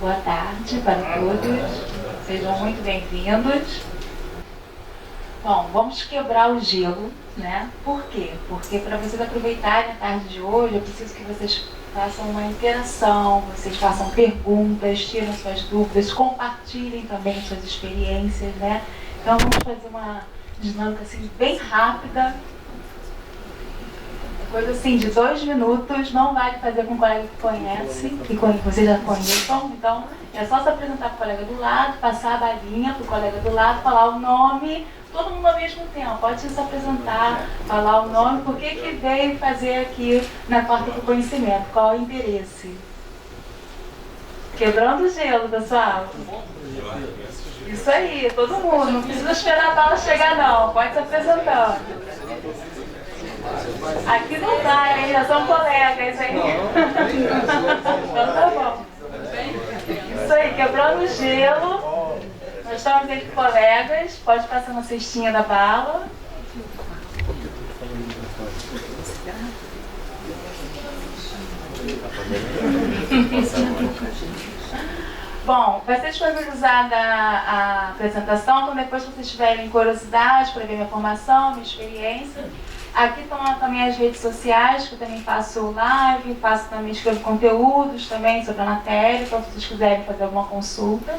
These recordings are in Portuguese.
Boa tarde para todos, sejam muito bem-vindos. Bom, vamos quebrar o gelo, né? Por quê? Porque para vocês aproveitarem a tarde de hoje, eu preciso que vocês façam uma interação, vocês façam perguntas, tirem suas dúvidas, compartilhem também suas experiências, né? Então vamos fazer uma dinâmica assim bem rápida, coisa assim de 2 minutos, não vale fazer com um colega que conhece, que vocês já conheçam, então é só se apresentar para o colega do lado, passar a balinha para o colega do lado, falar o nome, todo mundo ao mesmo tempo, pode se apresentar, falar o nome, por que veio fazer aqui na Porta do Conhecimento, qual é o interesse. Quebrando o gelo, pessoal. Isso aí, todo mundo, não precisa esperar a bala chegar não, pode se apresentando. Aqui não dá, hein? Já são colegas, hein? Então tá bom. Isso aí, quebrando o gelo. Nós estamos entre colegas. Pode passar na cestinha da bala. Bom, vai ser disponibilizada a apresentação, então depois que vocês tiverem curiosidade para ver minha formação, minha experiência. Aqui estão também as redes sociais, que eu também faço live, escrevo conteúdos também sobre a matéria, então se vocês quiserem fazer alguma consulta.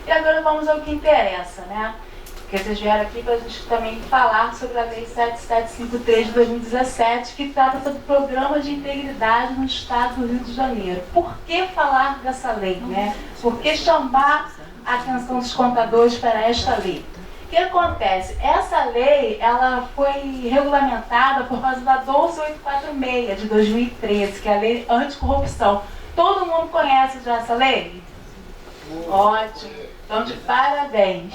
E agora vamos ao que interessa, né? Porque vocês vieram aqui para a gente também falar sobre a Lei 7753 de 2017, que trata sobre o Programa de Integridade no Estado do Rio de Janeiro. Por que falar dessa lei, né? Por que chamar a atenção dos contadores para esta lei? O que acontece? Essa lei ela foi regulamentada por causa da 12846 de 2013, que é a Lei Anticorrupção. Todo mundo conhece já essa lei? Ótimo. Então, de parabéns.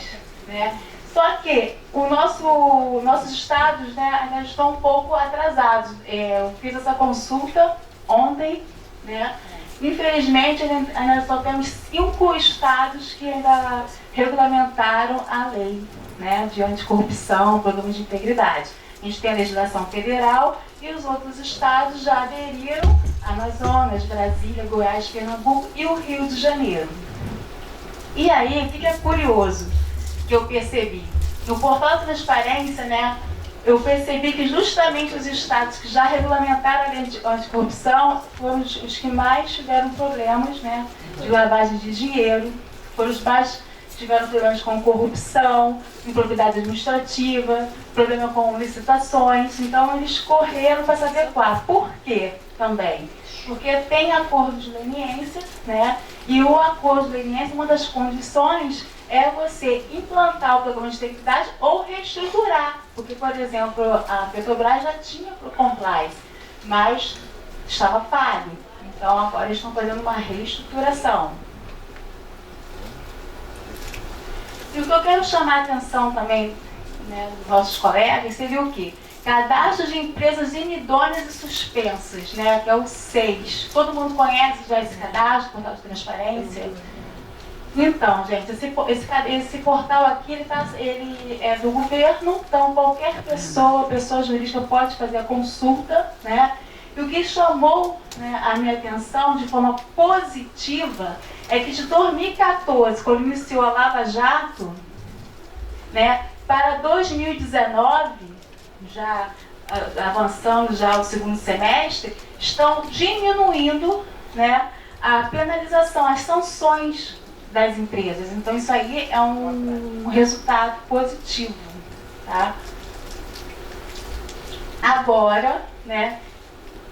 Né? Só que nossos estados, né, ainda estão um pouco atrasados. Eu fiz essa consulta ontem, né? Infelizmente, ainda só temos 5 estados que ainda regulamentaram a lei, né, de anticorrupção, programa de integridade. A gente tem a legislação federal e os outros estados já aderiram: Amazonas, Brasília, Goiás, Pernambuco e o Rio de Janeiro. E aí, o que é curioso que eu percebi? No portal de transparência, né, eu percebi que justamente os estados que já regulamentaram a lei de anticorrupção foram os que mais tiveram problemas, né, de lavagem de dinheiro, foram os mais tiveram problemas com corrupção, improbidade administrativa, problema com licitações. Então eles correram para se adequar. Por quê também? Porque tem acordo de leniência, né? E o acordo de leniência, uma das condições é você implantar o programa de integridade ou reestruturar. Porque, por exemplo, a Petrobras já tinha para o compliance, mas estava falho. Então agora eles estão fazendo uma reestruturação. E o que eu quero chamar a atenção também, né, dos nossos colegas seria o quê? Cadastro de empresas inidôneas e suspensas, né, que é o 6. Todo mundo conhece já esse cadastro, portal de transparência? Então, gente, esse portal aqui, ele é do governo, então qualquer pessoa jurídica pode fazer a consulta, né? E o que chamou, né, a minha atenção de forma positiva é que de 2014, quando iniciou a Lava Jato, né, para 2019, já avançando já o segundo semestre, estão diminuindo, né, a penalização, as sanções das empresas. Então isso aí é um resultado positivo. Tá? Agora, né,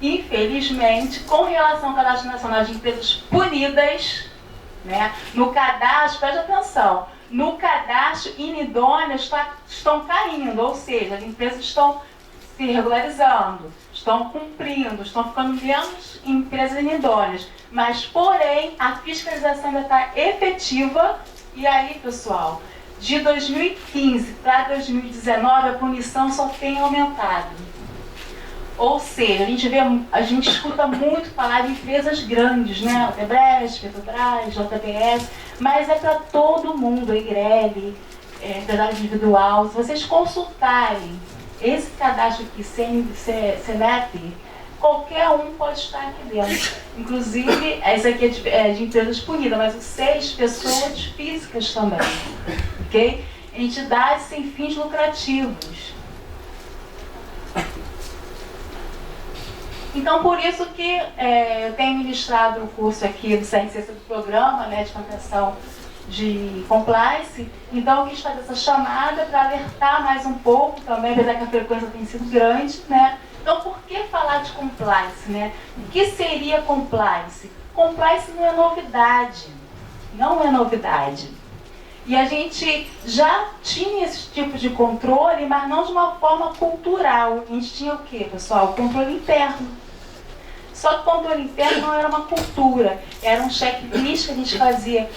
infelizmente, com relação ao Cadastro Nacional de Empresas Punidas, né, no cadastro, preste atenção, no cadastro inidôneas estão caindo, ou seja, as empresas estão se regularizando, estão cumprindo, estão ficando menos empresas inidôneas, mas porém a fiscalização ainda está efetiva. E aí, pessoal, de 2015 para 2019 a punição só tem aumentado. Ou seja, a gente escuta muito falar de empresas grandes, né? Odebrecht, Petrobras, JBS, mas é para todo mundo, a Egrele, empresário individual. Se vocês consultarem esse cadastro aqui, CNEP, qualquer um pode estar aqui dentro. Inclusive, essa aqui é de empresas punidas, mas o 6, pessoas físicas também. Ok? Entidades sem fins lucrativos. Então, por isso que eu tenho ministrado o curso aqui do CRC do programa, né, de compreensão de compliance. Então, eu quis fazer essa chamada para alertar mais um pouco também, apesar que a frequência tem sido grande, né? Então, por que falar de compliance, né? O que seria compliance? Compliance não é novidade. Não é novidade. E a gente já tinha esse tipo de controle, mas não de uma forma cultural. A gente tinha o quê, pessoal? O controle interno. Só que o controle interno não era uma cultura. Era um checklist que a gente fazia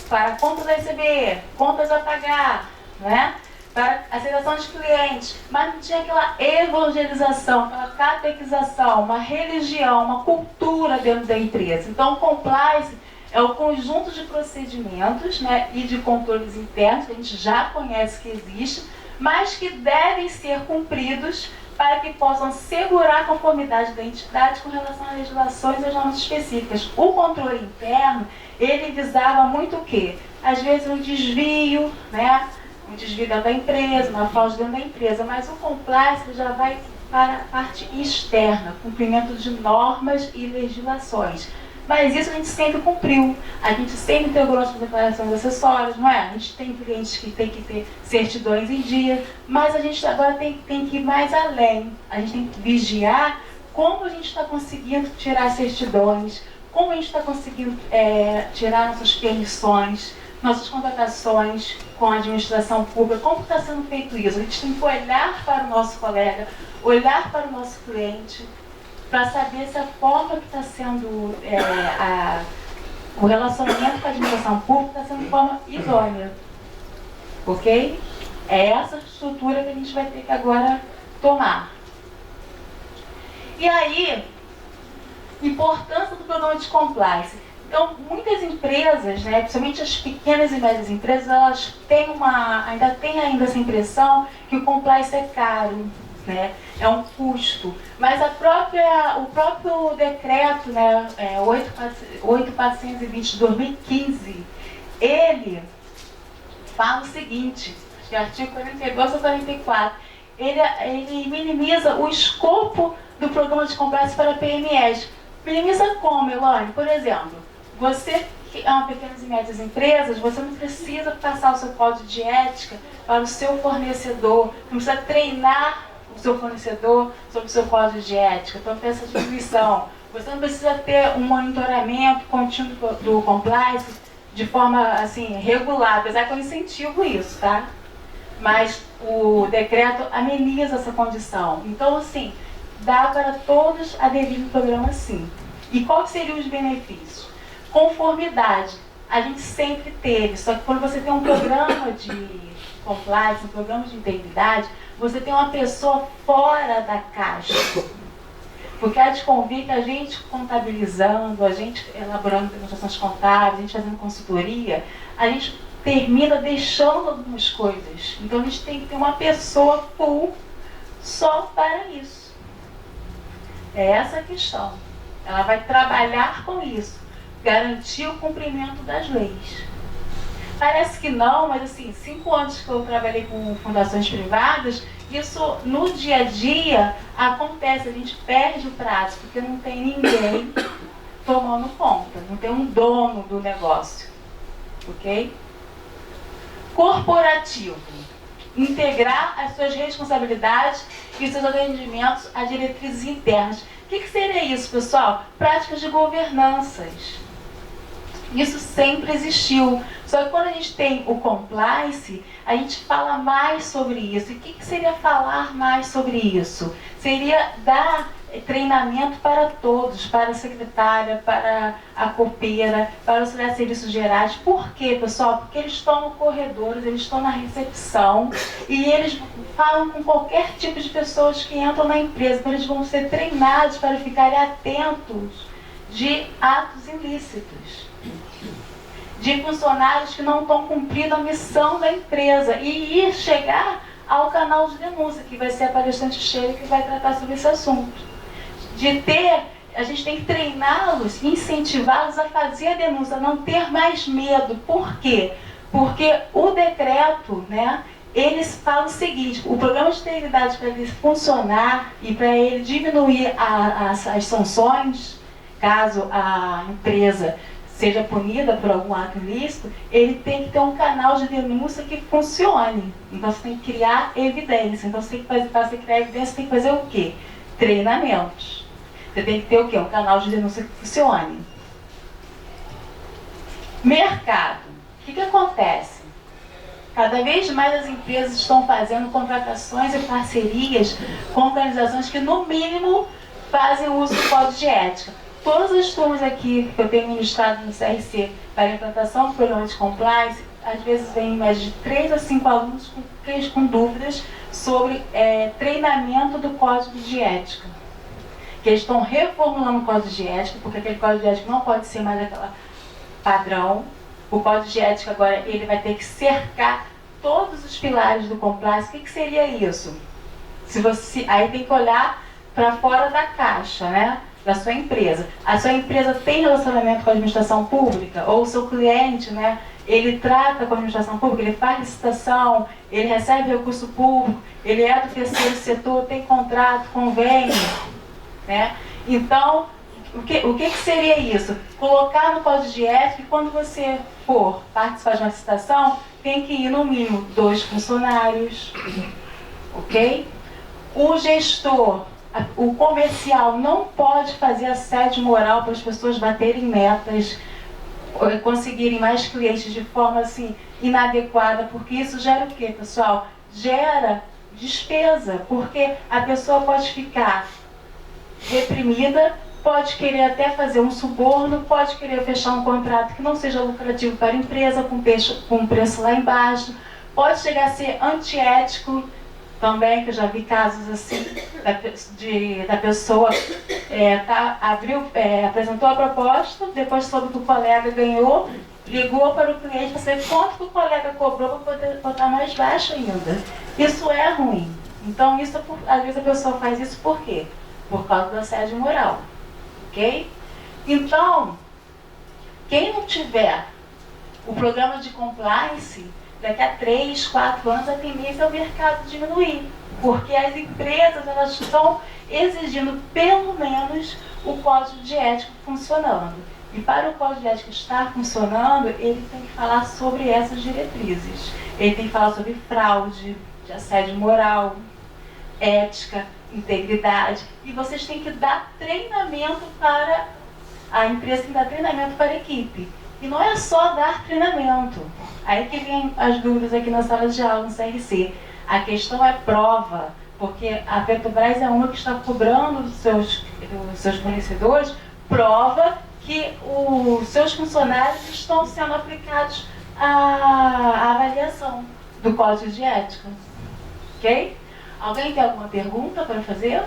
para contas a receber, contas a pagar, né? Para aceitação de clientes. Mas não tinha aquela evangelização, aquela catequização, uma religião, uma cultura dentro da empresa. Então, o compliance é o conjunto de procedimentos, né, e de controles internos que a gente já conhece que existe, mas que devem ser cumpridos para que possam assegurar a conformidade da entidade com relação às legislações e às normas específicas. O controle interno, ele visava muito o quê? Às vezes um desvio, né, um desvio dentro da empresa, uma fraude dentro da empresa, mas o compliance já vai para a parte externa, cumprimento de normas e legislações. Mas isso a gente sempre cumpriu, a gente sempre integrou as declarações acessórias, não é? A gente tem clientes que tem que ter certidões em dia, mas a gente agora tem que ir mais além. A gente tem que vigiar como a gente está conseguindo tirar certidões, como a gente está conseguindo tirar nossas permissões, nossas contratações com a administração pública, como está sendo feito isso. A gente tem que olhar para o nosso colega, olhar para o nosso cliente, para saber se a forma que está sendo o relacionamento com a administração pública está sendo de forma idônea. Ok? É essa estrutura que a gente vai ter que agora tomar. E aí, importância do programa de compliance. Então, muitas empresas, né, principalmente as pequenas e médias empresas, elas têm ainda têm essa impressão que o compliance é caro. Né? É um custo, mas o próprio decreto, né, 8.420 de 2015, ele fala o seguinte, acho que é artigo 42 ou 44, ele minimiza o escopo do programa de compliance para PMEs. Minimiza como, Elane? Por exemplo, você que é uma pequenas e médias empresas, você não precisa passar o seu código de ética para o seu fornecedor, não precisa treinar o seu fornecedor sobre o seu código de ética, então tem essa diminuição. Você não precisa ter um monitoramento contínuo do compliance de forma assim, regular, apesar que eu incentivo isso, tá? Mas o decreto ameniza essa condição. Então, assim, dá para todos aderir no programa sim. E quais seriam os benefícios? Conformidade. A gente sempre teve, só que quando você tem um programa de compliance, um programa de integridade, você tem uma pessoa fora da caixa. Porque há de convir que a gente contabilizando, a gente elaborando demonstrações contábeis, a gente fazendo consultoria, a gente termina deixando algumas coisas. Então a gente tem que ter uma pessoa full só para isso. É essa a questão. Ela vai trabalhar com isso, garantir o cumprimento das leis. Parece que não, mas assim, 5 anos que eu trabalhei com fundações privadas, isso no dia a dia acontece, a gente perde o prazo, porque não tem ninguém tomando conta, não tem um dono do negócio, ok? Corporativo, integrar as suas responsabilidades e seus atendimentos a diretrizes internas. O que seria isso, pessoal? Práticas de governanças. Isso sempre existiu. Só que quando a gente tem o compliance, a gente fala mais sobre isso. E o que seria falar mais sobre isso? Seria dar treinamento para todos, para a secretária, para a copeira, para os serviços gerais. Por quê, pessoal? Porque eles estão no corredor, eles estão na recepção e eles falam com qualquer tipo de pessoas que entram na empresa. Então eles vão ser treinados para ficarem atentos de atos ilícitos, de funcionários que não estão cumprindo a missão da empresa e ir chegar ao canal de denúncia, que vai ser a palestrante Sheila que vai tratar sobre esse assunto. a gente tem que treiná-los, incentivá-los a fazer a denúncia, a não ter mais medo. Por quê? Porque o decreto, né, eles falam o seguinte: o programa de integridade, para ele funcionar e para ele diminuir as sanções, caso a empresa seja punida por algum ato ilícito, ele tem que ter um canal de denúncia que funcione. Então você tem que criar evidência. Então você tem que fazer, para você criar evidência, você tem que fazer o quê? Treinamentos. Você tem que ter o quê? Um canal de denúncia que funcione. Mercado. O que acontece? Cada vez mais as empresas estão fazendo contratações e parcerias com organizações que, no mínimo, fazem uso do código de ética. Todas as turmas aqui que eu tenho ministrado no CRC para a implantação do programa de compliance, às vezes vem em média de 3 a 5 alunos com dúvidas sobre treinamento do código de ética. Que eles estão reformulando o código de ética, porque aquele código de ética não pode ser mais aquela padrão. O código de ética agora ele vai ter que cercar todos os pilares do compliance. O que seria isso? Aí tem que olhar para fora da caixa, né? Da sua empresa. A sua empresa tem relacionamento com a administração pública? Ou o seu cliente, né, ele trata com a administração pública, ele faz licitação, ele recebe recurso público, ele é do terceiro setor, tem contrato, convênio, né? Então, o que seria isso? Colocar no código de ética que quando você for participar de uma licitação, tem que ir no mínimo 2 funcionários, ok? O gestor, o comercial não pode fazer assédio moral para as pessoas baterem metas, conseguirem mais clientes de forma assim inadequada, porque isso gera o quê, pessoal? Gera despesa, porque a pessoa pode ficar reprimida, pode querer até fazer um suborno, pode querer fechar um contrato que não seja lucrativo para a empresa, com preço lá embaixo, pode chegar a ser antiético também, que eu já vi casos assim, da pessoa apresentou a proposta, depois soube que o colega ganhou, ligou para o cliente para saber quanto que o colega cobrou para poder botar mais baixo ainda. Isso é ruim. Então, às vezes a pessoa faz isso por quê? Por causa do assédio moral. Ok? Então, quem não tiver o programa de compliance, daqui a 3, 4 anos a tendência é o mercado diminuir, porque as empresas elas estão exigindo pelo menos o código de ética funcionando. E para o código de ética estar funcionando, ele tem que falar sobre essas diretrizes. Ele tem que falar sobre fraude, de assédio moral, ética, integridade. E vocês têm que dar treinamento para a empresa, tem que dar treinamento para a equipe. E não é só dar treinamento. Aí que vem as dúvidas aqui na sala de aula, no CRC. A questão é prova, porque a Petrobras é uma que está cobrando dos seus fornecedores prova que os seus funcionários estão sendo aplicados à avaliação do código de ética. Ok? Alguém tem alguma pergunta para fazer?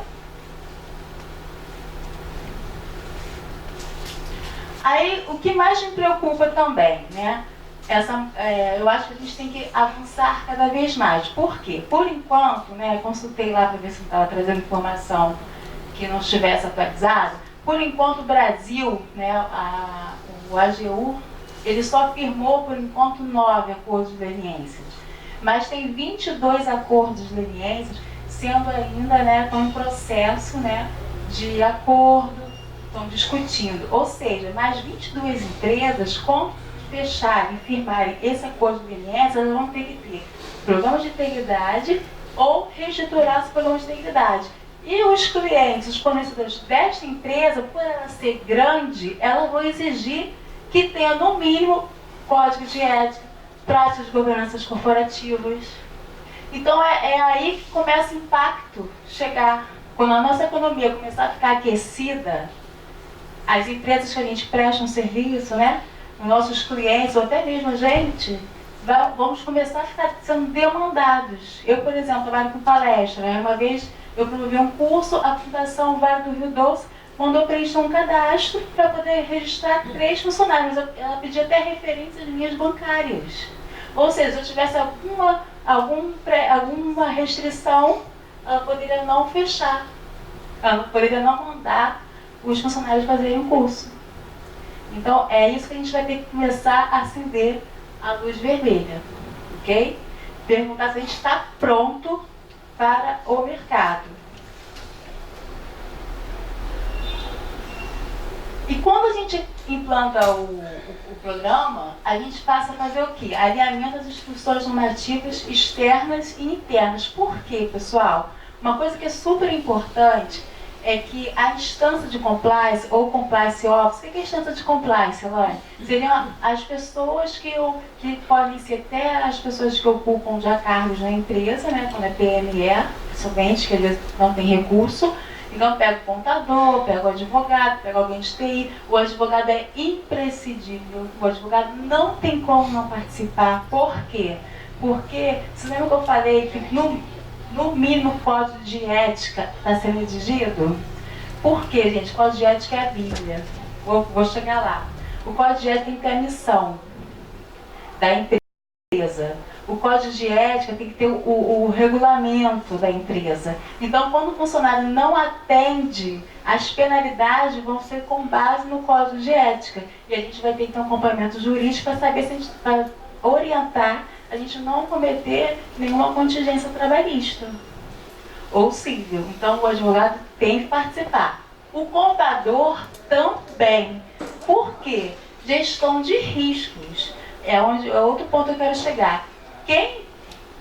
Aí, o que mais me preocupa também, né? Eu acho que a gente tem que avançar cada vez mais. Por quê? Por enquanto, né, eu consultei lá para ver se não estava trazendo informação que não estivesse atualizada. Por enquanto, o Brasil, né, o AGU, ele só firmou, por enquanto, 9 acordos de leniências. Mas tem 22 acordos de leniências sendo ainda, né, estão em processo, né, de acordo, estão discutindo. Ou seja, mais 22 empresas, com fecharem, firmarem esse acordo de leniência, elas vão ter que ter programa de integridade ou reestruturar esse programa de integridade. E os clientes, os fornecedores desta empresa, por ela ser grande, elas vão exigir que tenha, no mínimo, código de ética, práticas de governanças corporativas. Então é aí que começa o impacto chegar. Quando a nossa economia começar a ficar aquecida, as empresas que a gente presta um serviço, né, os nossos clientes, ou até mesmo a gente, vamos começar a ficar sendo demandados. Eu, por exemplo, trabalho com palestra, né? Uma vez eu promovi um curso, a Fundação Vale do Rio Doce mandou preencher um cadastro para poder registrar 3 funcionários. Ela pedia até referências minhas bancárias. Ou seja, se eu tivesse alguma restrição, ela poderia não fechar. ela poderia não mandar os funcionários fazerem o curso. Então, é isso que a gente vai ter que começar a acender a luz vermelha, ok? Perguntar se a gente está pronto para o mercado. E quando a gente implanta o programa, a gente passa a fazer o quê? Alinhamento das instruções normativas externas e internas. Por quê, pessoal? Uma coisa que é super importante é que a instância de compliance ou compliance office, o que é a instância de compliance, Elaine? Seriam as pessoas que podem ser até as pessoas que ocupam já cargos na empresa, né, quando é PME, somente, que eles não têm recurso. Então pega o contador, pega o advogado, pega alguém de TI. O advogado é imprescindível. O advogado não tem como não participar. Por quê? Porque, você lembra que eu falei que no mínimo o código de ética está sendo exigido? Por quê, gente? O código de ética é a Bíblia. Vou chegar lá. O código de ética tem que ter a missão da empresa. O código de ética tem que ter o regulamento da empresa. Então, quando o funcionário não atende, as penalidades vão ser com base no código de ética. E a gente vai ter que ter um acompanhamento jurídico para saber se a gente vai orientar a gente não cometer nenhuma contingência trabalhista ou civil. Então, o advogado tem que participar. O contador também. Por quê? Gestão de riscos. É outro ponto que eu quero chegar. Quem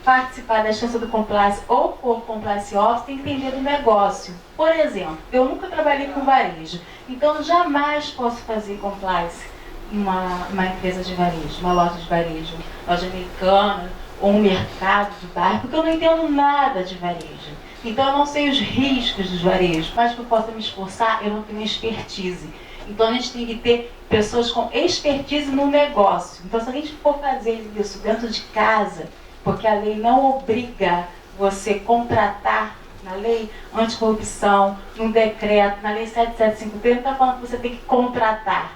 participar da instância do compliance ou for compliance office tem que entender do negócio. Por exemplo, eu nunca trabalhei com varejo, então eu jamais posso fazer compliance em uma empresa de varejo, uma loja de varejo, loja americana ou um mercado de bairro, porque eu não entendo nada de varejo. Então eu não sei os riscos dos varejos, mas que eu possa me esforçar, eu não tenho expertise. Então a gente tem que ter pessoas com expertise no negócio. Então se a gente for fazer isso dentro de casa, porque a lei não obriga você a contratar, na lei anticorrupção, no decreto, na lei 7753, está falando que você tem que contratar.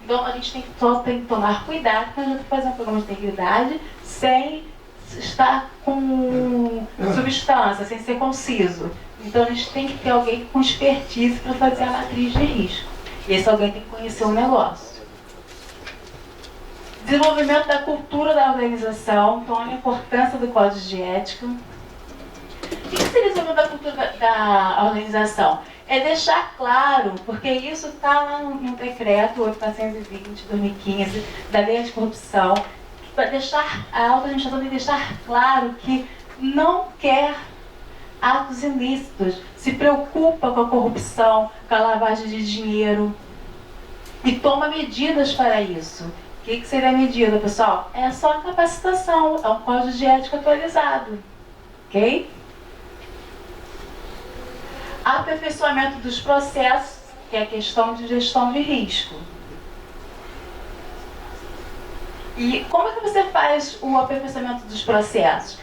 Então a gente tem que tomar cuidado quando a gente fazer um programa de integridade sem estar com substância, sem ser conciso. Então a gente tem que ter alguém com expertise para fazer a matriz de risco. E esse alguém tem que conhecer o negócio. Desenvolvimento da cultura da organização, então a importância do código de ética. O que seria o desenvolvimento da cultura da organização? É deixar claro, porque isso está lá no decreto 8.420 de 2015, da lei anticorrupção, para deixar a alta administração tem que deixar claro que não quer atos ilícitos, se preocupa com a corrupção, com a lavagem de dinheiro e toma medidas para isso. O que seria a medida, pessoal? É só a capacitação, é um código de ética atualizado, ok? Aperfeiçoamento dos processos, que é a questão de gestão de risco. E como é que você faz o aperfeiçoamento dos processos?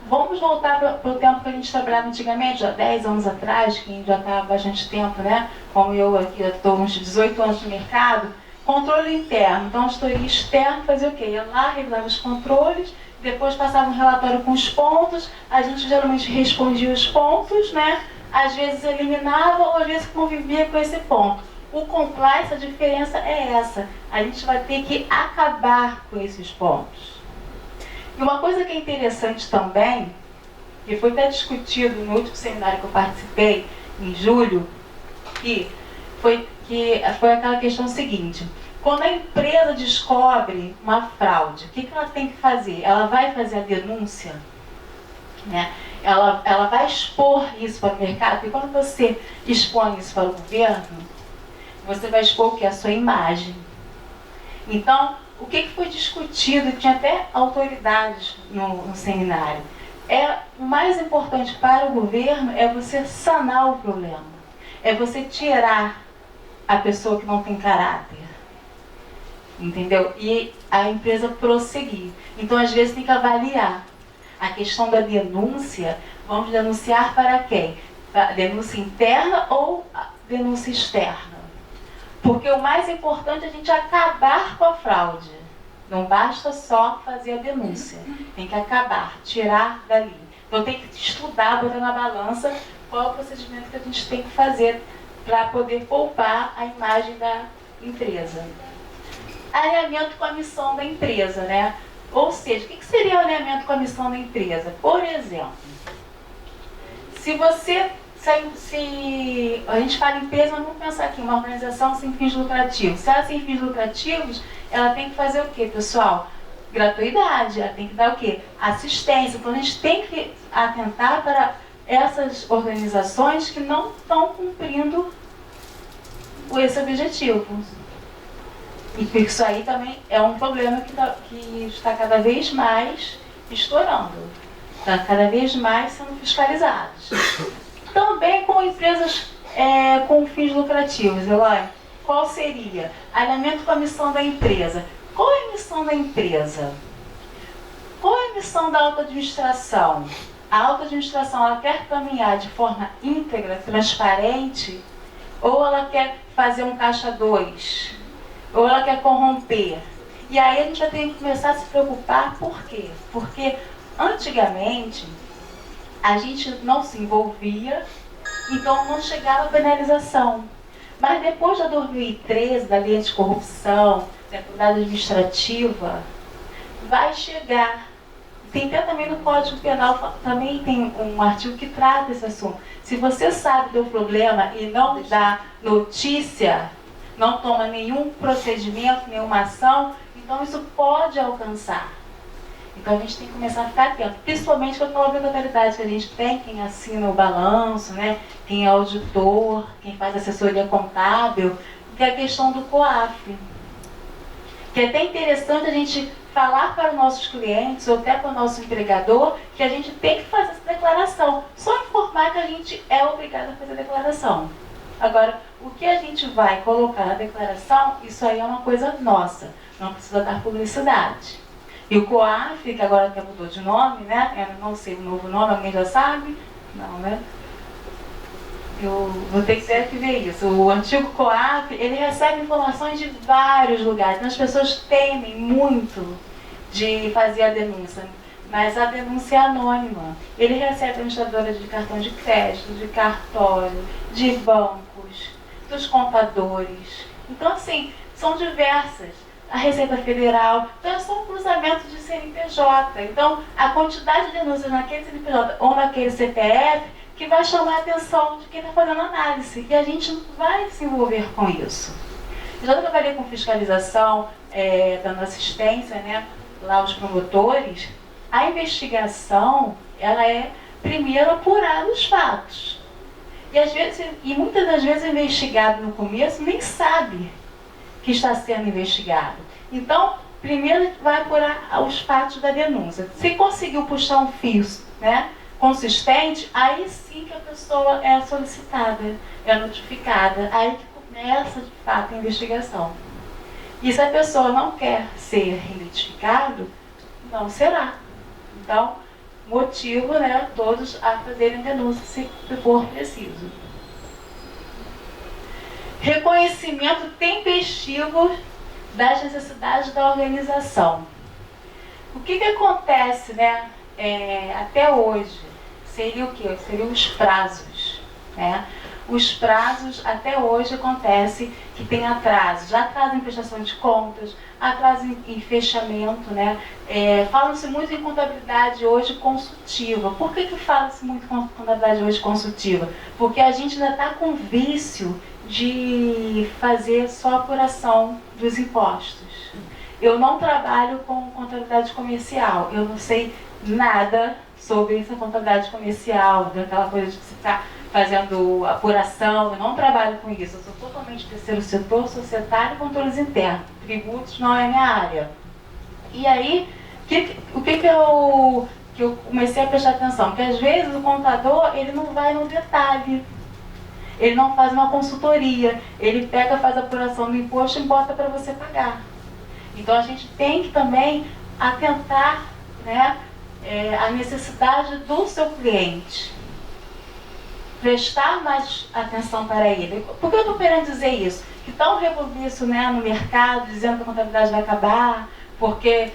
Vamos voltar para o tempo que a gente trabalhava antigamente, já 10 anos atrás, que já está há bastante tempo, né? Como eu aqui, estou uns 18 anos no mercado. Controle interno. Então, a auditoria externa fazia o quê? Ia lá, revisava os controles, depois passava um relatório com os pontos, a gente geralmente respondia os pontos, né? Às vezes eliminava ou às vezes convivia com esse ponto. O compliance, a diferença é essa. A gente vai ter que acabar com esses pontos. E uma coisa que é interessante também, que foi até discutido no último seminário que eu participei, em julho, que foi aquela questão seguinte: quando a empresa descobre uma fraude, o que ela tem que fazer? Ela vai fazer a denúncia, né? Ela vai expor isso para o mercado, e quando você expõe isso para o governo, você vai expor o que? A sua imagem. Então, o que foi discutido, tinha até autoridades no seminário, o mais importante para o governo é você sanar o problema, é você tirar a pessoa que não tem caráter, entendeu? E a empresa prosseguir. Então, às vezes, tem que avaliar a questão da denúncia. Vamos denunciar para quem? Denúncia interna ou denúncia externa? Porque o mais importante é a gente acabar com a fraude. Não basta só fazer a denúncia. Tem que acabar, tirar dali. Então tem que estudar, botar na balança qual é o procedimento que a gente tem que fazer para poder poupar a imagem da empresa. Alinhamento com a missão da empresa, né? Ou seja, o que seria o alinhamento com a missão da empresa? Por exemplo, se a gente fala em empresa, vamos pensar aqui, uma organização sem fins lucrativos. Se ela tem fins lucrativos, ela tem que fazer o quê, pessoal? Gratuidade, ela tem que dar o quê? Assistência. Então a gente tem que atentar para essas organizações que não estão cumprindo esse objetivo. E isso aí também é um problema que está cada vez mais estourando. Está cada vez mais sendo fiscalizados. Também com empresas com fins lucrativos, Eloy. Qual seria? Alinhamento com a missão da empresa. Qual é a missão da empresa? Qual é a missão da auto-administração? A auto-administração, ela quer caminhar de forma íntegra, transparente, ou ela quer fazer um caixa 2? Ou ela quer corromper? E aí a gente vai ter que começar a se preocupar. Por quê? Porque antigamente a gente não se envolvia, então não chegava a penalização. Mas depois de 2013, da lei anticorrupção, da atividade administrativa, vai chegar. Tem até também no Código Penal, também tem um artigo que trata esse assunto. Se você sabe do problema e não dá notícia, não toma nenhum procedimento, nenhuma ação, então isso pode alcançar. Então a gente tem que começar a ficar atento, principalmente com aquela obrigatoriedade que a gente tem, quem assina o balanço, né? Quem é auditor, quem faz assessoria contábil, que é a questão do COAF. Que é até interessante a gente falar para os nossos clientes, ou até para o nosso empregador, que a gente tem que fazer essa declaração. Só informar que a gente é obrigado a fazer a declaração. Agora, o que a gente vai colocar na declaração, isso aí é uma coisa nossa, não precisa dar publicidade. E o COAF, que agora até mudou de nome, né? Eu não sei o novo nome, alguém já sabe? Não, né? Eu vou ter que ver isso. O antigo COAF, ele recebe informações de vários lugares. Então as pessoas temem muito de fazer a denúncia. Mas a denúncia é anônima. Ele recebe administradoras de cartão de crédito, de cartório, de bancos, dos contadores. Então, assim, são diversas. A Receita Federal. Então, é só um cruzamento de CNPJ. Então, a quantidade de denúncias naquele CNPJ ou naquele CPF que vai chamar a atenção de quem está fazendo análise. E a gente não vai se envolver com isso. Eu já trabalhei com fiscalização, dando assistência, né, lá aos promotores. A investigação, ela é primeiro apurar os fatos. E muitas das vezes o investigado no começo nem sabe que está sendo investigado. Então, primeiro vai apurar os fatos da denúncia. Se conseguiu puxar um fio, né, consistente, aí sim que a pessoa é solicitada, é notificada. Aí que começa, de fato, a investigação. E se a pessoa não quer ser identificado, não será. Então, motivo, né, todos a fazerem denúncia se for preciso. Reconhecimento tempestivo das necessidades da organização. O que acontece, né, até hoje? Seria o quê? Seriam os prazos, né? Os prazos, até hoje, acontece que tem atrasos. Atraso em prestação de contas, atraso em fechamento, né? Fala-se muito em contabilidade hoje consultiva. Por que fala-se muito em contabilidade hoje consultiva? Porque a gente ainda está com vício de fazer só apuração dos impostos. Eu não trabalho com contabilidade comercial. Eu não sei nada sobre essa contabilidade comercial, daquela coisa de você ficar fazendo apuração. Eu não trabalho com isso. Eu sou totalmente terceiro setor, societário e controles internos. Tributos não é minha área. E aí, o que eu comecei a prestar atenção? Que às vezes o contador, ele não vai no detalhe. Ele não faz uma consultoria. Ele pega, faz a apuração do imposto e bota para você pagar. Então a gente tem que também atentar, né, a necessidade do seu cliente. Prestar mais atenção para ele. Por que eu estou querendo dizer isso? Que está um rebuliço, né, no mercado, dizendo que a contabilidade vai acabar, porque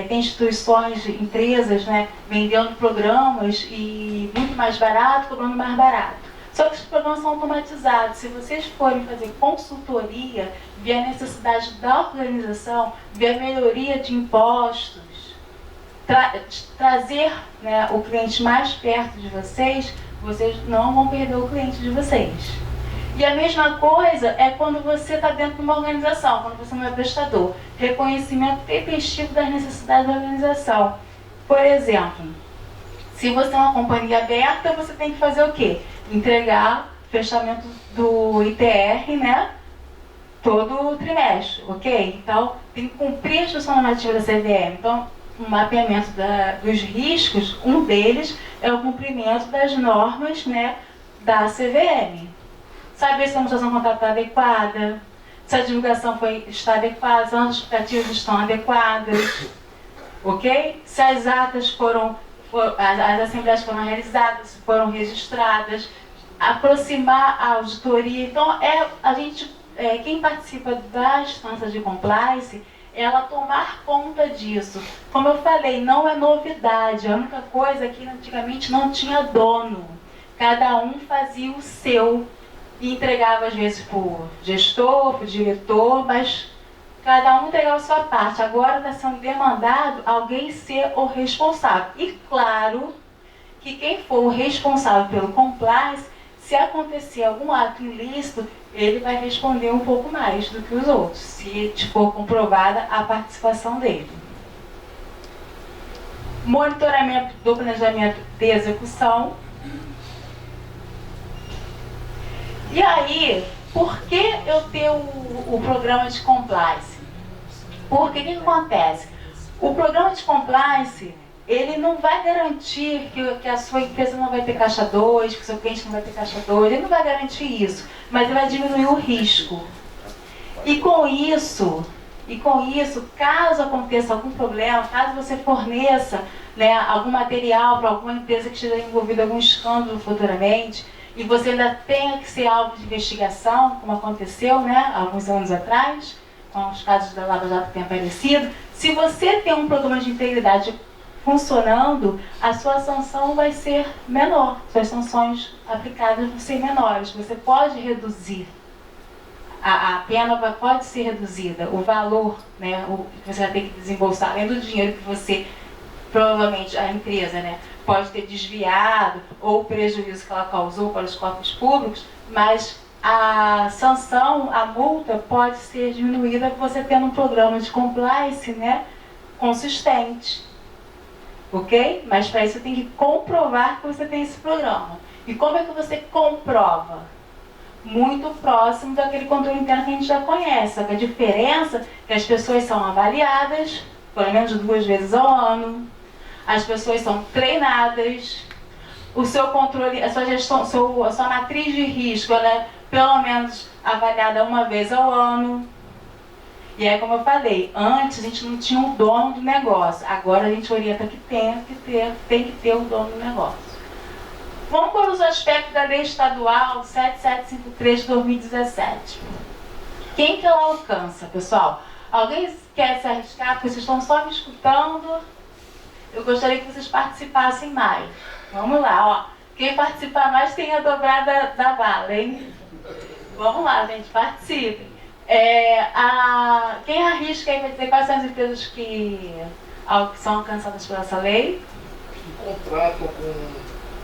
tem instituições, empresas, né, vendendo programas e muito mais barato, cobrando mais barato. Só que os programas são automatizados. Se vocês forem fazer consultoria, ver a necessidade da organização, ver a melhoria de impostos, trazer, né, o cliente mais perto de vocês, vocês não vão perder o cliente de vocês. E a mesma coisa é quando você está dentro de uma organização, quando você não é prestador. Reconhecimento tempestivo das necessidades da organização. Por exemplo, se você é uma companhia aberta, você tem que fazer o quê? Entregar fechamento do ITR, né? Todo trimestre, ok? Então, tem que cumprir a instrução normativa da CVM. Então, um mapeamento dos riscos, um deles é o cumprimento das normas, né, da CVM. Saber se a demonstração contábil está adequada, se a divulgação está adequada, se as justificativas estão adequadas, ok? Se as atas as assembleias foram realizadas, foram registradas, aproximar a auditoria. Então, quem participa da instância de compliance, ela tomar conta disso. Como eu falei, não é novidade. A única coisa é que antigamente não tinha dono. Cada um fazia o seu e entregava às vezes para o gestor, para o diretor, mas cada um entregava a sua parte. Agora está sendo demandado alguém ser o responsável. E claro que quem for o responsável pelo compliance, se acontecer algum ato ilícito, ele vai responder um pouco mais do que os outros, se for comprovada a participação dele. Monitoramento do planejamento de execução. E aí, por que eu tenho o programa de compliance? Porque o que acontece? O programa de compliance, ele não vai garantir que a sua empresa não vai ter caixa 2, que o seu cliente não vai ter caixa 2, ele não vai garantir isso, mas ele vai diminuir o risco. E com isso, caso aconteça algum problema, caso você forneça, né, algum material para alguma empresa que esteja envolvida em algum escândalo futuramente, e você ainda tenha que ser alvo de investigação, como aconteceu, né, alguns anos atrás, com os casos da Lava Jato que tem aparecido, se você tem um programa de integridade funcionando, a sua sanção vai ser menor, suas sanções aplicadas vão ser menores. Você pode reduzir, a pena pode ser reduzida, o valor, né, que você vai ter que desembolsar, além do dinheiro que você, provavelmente a empresa, né, pode ter desviado, ou o prejuízo que ela causou para os cofres públicos, mas a sanção, a multa pode ser diminuída você tendo um programa de compliance, né, consistente. Ok? Mas para isso você tem que comprovar que você tem esse programa. E como é que você comprova? Muito próximo daquele controle interno que a gente já conhece. A diferença é que as pessoas são avaliadas, pelo menos 2 vezes ao ano, as pessoas são treinadas, o seu controle, a sua gestão, a sua matriz de risco, ela é pelo menos avaliada 1 vez ao ano. E aí, como eu falei, antes a gente não tinha o dono do negócio. Agora a gente orienta que tem que ter o dono do negócio. Vamos para os aspectos da lei estadual 7753 de 2017. Quem que ela alcança, pessoal? Alguém quer se arriscar? Porque vocês estão só me escutando. Eu gostaria que vocês participassem mais. Vamos lá, ó. Quem participar mais tem a dobrada da bala, hein? Vamos lá, gente, participem. Quem arrisca aí para dizer quais são as empresas que são alcançadas por essa lei? Contratam com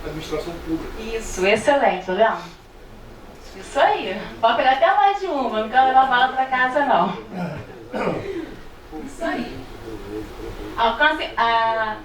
a administração pública. Isso, excelente, tá vendo? Isso aí. Pode pegar até mais de uma, não quero levar bala para casa, não. Isso aí.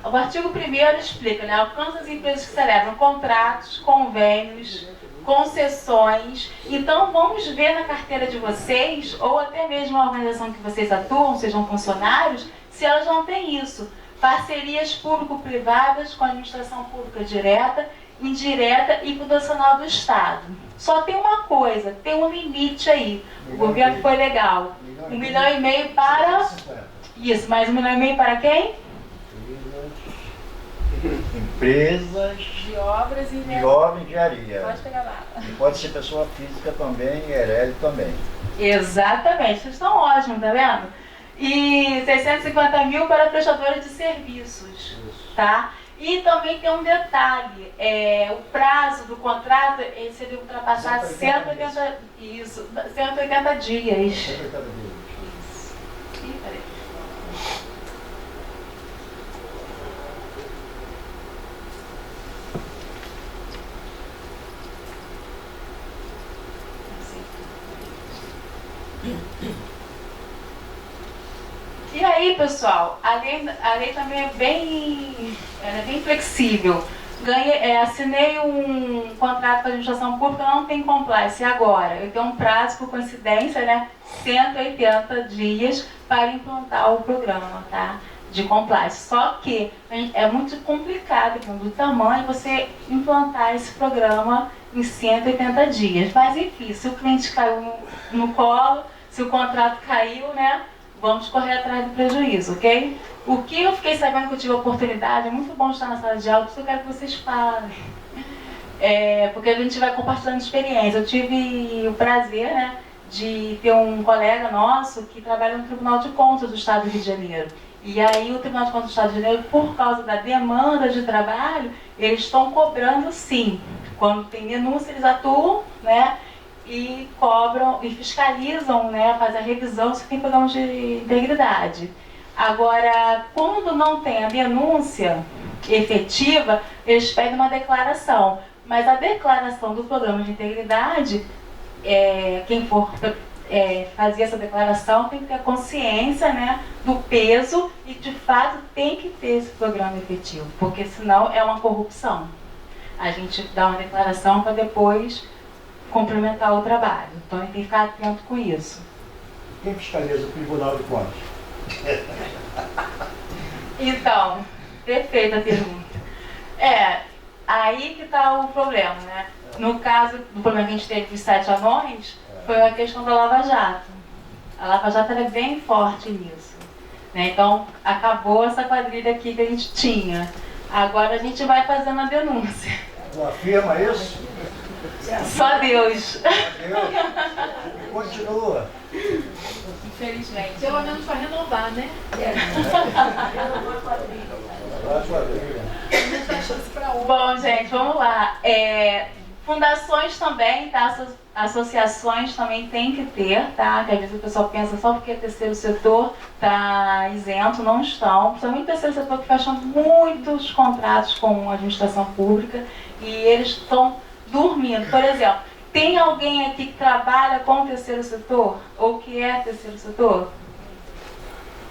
O artigo 1º explica, né? Alcança as empresas que celebram contratos, convênios, concessões. Então vamos ver na carteira de vocês, ou até mesmo a organização que vocês atuam, sejam funcionários, se elas não têm isso. Parcerias público-privadas com a administração pública direta, indireta e fundacional do Estado. Só tem uma coisa, tem um limite aí. O governo foi legal. 1,5 milhão para... Isso, mais 1,5 milhão para quem? Empresas de obras e engenharia. Pode pegar lá. E pode ser pessoa física também, Eireli também. Exatamente, vocês estão ótimos, tá vendo? e 650 mil para prestadores de serviços, tá? E também tem um detalhe, o prazo do contrato se ele ultrapassar 180 dias. Isso. Isso. Ih, peraí. E aí, pessoal, a lei também é bem flexível. Assinei um contrato com a administração pública, não tem compliance agora. Eu tenho um prazo, por coincidência, né, 180 dias para implantar o programa, tá? De compliance. Só que é muito complicado, do tamanho, você implantar esse programa em 180 dias. Mas enfim, se o cliente caiu no colo, se o contrato caiu, né? Vamos correr atrás do prejuízo, ok? O que eu fiquei sabendo que eu tive a oportunidade, é muito bom estar na sala de aula, porque eu quero que vocês falem. Porque a gente vai compartilhando experiência. Eu tive o prazer, né, de ter um colega nosso que trabalha no Tribunal de Contas do Estado do Rio de Janeiro. E aí o Tribunal de Contas do Estado do Rio de Janeiro, por causa da demanda de trabalho, eles estão cobrando sim. Quando tem denúncia, eles atuam, né? E cobram e fiscalizam, né, fazem a revisão se tem programa de integridade. Agora, quando não tem a denúncia efetiva, eles pedem uma declaração. Mas a declaração do programa de integridade, quem for fazer essa declaração tem que ter consciência, né, do peso e, de fato, tem que ter esse programa efetivo, porque senão é uma corrupção. A gente dá uma declaração para depois complementar o trabalho. Então, a gente tem que ficar atento com isso. Quem fiscaliza o Tribunal de Contas? Então, perfeita pergunta. Aí que está o problema, né? No caso do problema que a gente teve dos 7 anões, foi a questão da Lava Jato. A Lava Jato é bem forte nisso, né? Então, acabou essa quadrilha aqui que a gente tinha. Agora a gente vai fazendo a denúncia. Tu afirma isso? Só Deus. Deus. Continua. Infelizmente. Pelo menos para renovar, né? Bom, gente, vamos lá. Fundações também, tá? Associações também tem que ter, tá? Que às vezes o pessoal pensa só porque é terceiro setor tá isento, não estão. Principalmente o terceiro setor que fecha muitos contratos com a administração pública e eles estão dormindo. Por exemplo, tem alguém aqui que trabalha com o terceiro setor? Ou que é terceiro setor?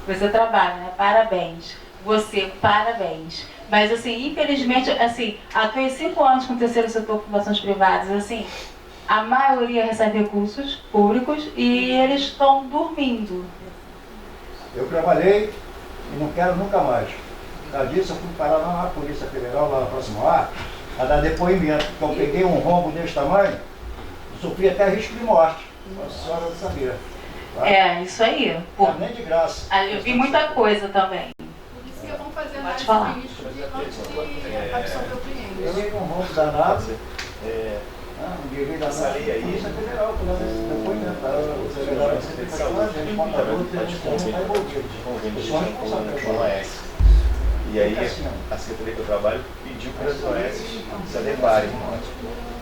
Você trabalha, né? Parabéns. Você, parabéns. Mas, assim, infelizmente, assim, atuei 5 anos com o terceiro setor, fundações privadas, assim, a maioria recebe recursos públicos e eles estão dormindo. Eu trabalhei e não quero nunca mais. Da disso eu fui parar lá na Polícia Federal, lá na próxima ar, a dar depoimento. Então eu peguei um rombo desse tamanho, sofri até risco de morte. A senhora não sabia. Tá? Isso aí. Pô, nem de graça. Eu vi muita coisa também. Por isso que eu vou fazer Pode análise falar. do ministro de absorver o cliente. Eu peguei um rombo danado. Um direito da Essa lei aí, Polícia Federal, por causa desse depoimento. O federal é sempre a gente, contador, não está envolvido. Eu sou responsável pelo OS. E aí a Secretaria que eu trabalho pediu para as OS se adequarem.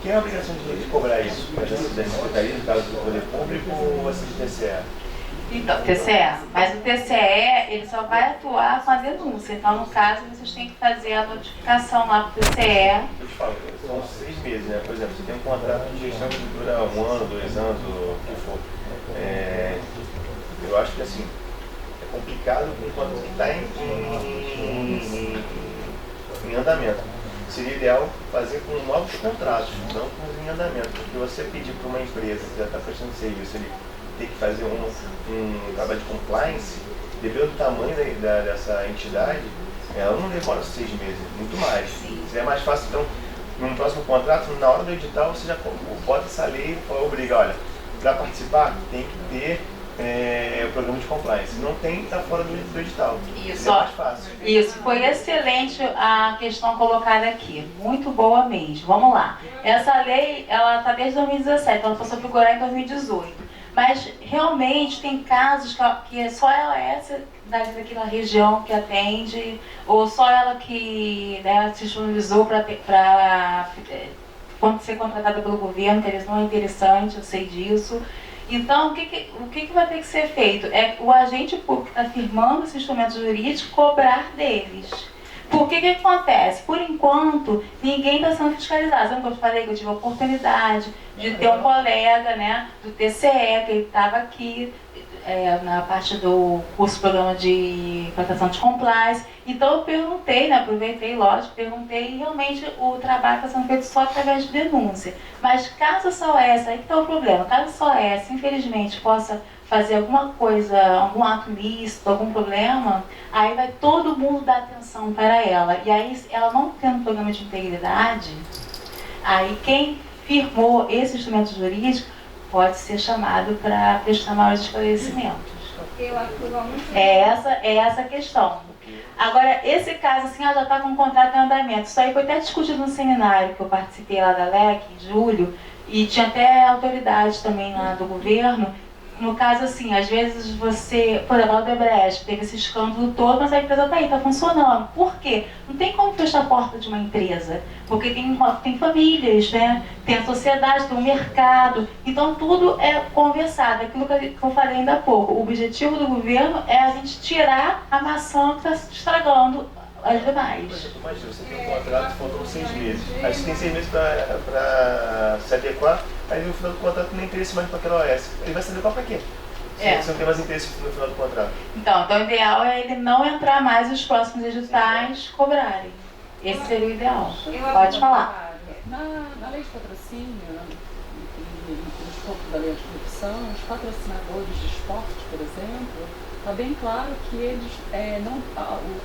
Quem é a obrigação de cobrar isso? É da Secretaria, no caso do Poder Público, ou a TCE? Então, TCE. Mas o TCE, ele só vai atuar com a denúncia. Então, no caso, vocês têm que fazer a notificação lá para o TCE. Eu te falo, são 6 meses, né? Por exemplo, você tem um contrato de gestão que dura 1 ano, 2 anos, ou o que for. Eu acho que, assim, é complicado enquanto que está em andamento. Seria ideal fazer com novos contratos, não com em andamento. Porque você pedir para uma empresa que já está prestando serviço, ele ter que fazer um trabalho de compliance, devido ao tamanho dessa entidade, ela não demora 6 meses, muito mais. Seria mais fácil, então, num próximo contrato, na hora do edital, você já bota essa lei e obriga, olha, para participar tem que ter o programa de compliance. Não tem, está fora do edital. Isso, é mais fácil. Isso, foi excelente a questão colocada aqui. Muito boa mesmo. Vamos lá. Essa lei, ela está desde 2017, ela passou a figurar em 2018. Mas realmente tem casos que é só ela essa daquela região que atende, ou só ela que, né, se disponibilizou para ser contratada pelo governo, que eles não é interessante, eu sei disso. Então, o que vai ter que ser feito? É o agente público que está firmando esse instrumento jurídico cobrar deles. Porque o que acontece? Por enquanto, ninguém está sendo fiscalizado. Sabe o que eu falei? Que eu tive a oportunidade de ter um colega, né, do TCE, que ele estava aqui na parte do curso programa de proteção de compliance. Então eu perguntei, né, aproveitei, lógico, perguntei, e realmente o trabalho está sendo feito só através de denúncia. Mas caso a SOS, aí que está o problema, caso a SOS, infelizmente, possa fazer alguma coisa, algum ato ilícito, algum problema, aí vai todo mundo dar atenção para ela. E aí, ela não tendo programa de integridade, aí quem firmou esse instrumento jurídico pode ser chamado para prestar maiores esclarecimentos. Eu atuo muito. É essa a questão. Agora, esse caso assim, já está com um contrato em andamento. Isso aí foi até discutido no seminário que eu participei lá da LEC, em julho, e tinha até autoridade também lá do governo. No caso, assim, às vezes você, por exemplo, a Odebrecht teve esse escândalo todo, mas a empresa está aí, está funcionando. Por quê? Não tem como fechar a porta de uma empresa, porque tem famílias, né? Tem a sociedade, tem o mercado, então tudo é conversado. Aquilo que eu falei ainda há pouco, o objetivo do governo é a gente tirar a maçã que está se estragando as demais. Imagina, você tem um contrato, faltam 6 meses. Aí você tem 6 meses para se adequar, aí no final do contrato não tem interesse mais para aquela OS. Ele vai se adequar para quê? Você não tem mais interesse no final do contrato. Então o ideal é ele não entrar mais os próximos editais cobrarem. Esse seria o ideal. Pode falar. Na lei de patrocínio, e no escopo da lei de corrupção, os patrocinadores de esporte, por exemplo, está bem claro que eles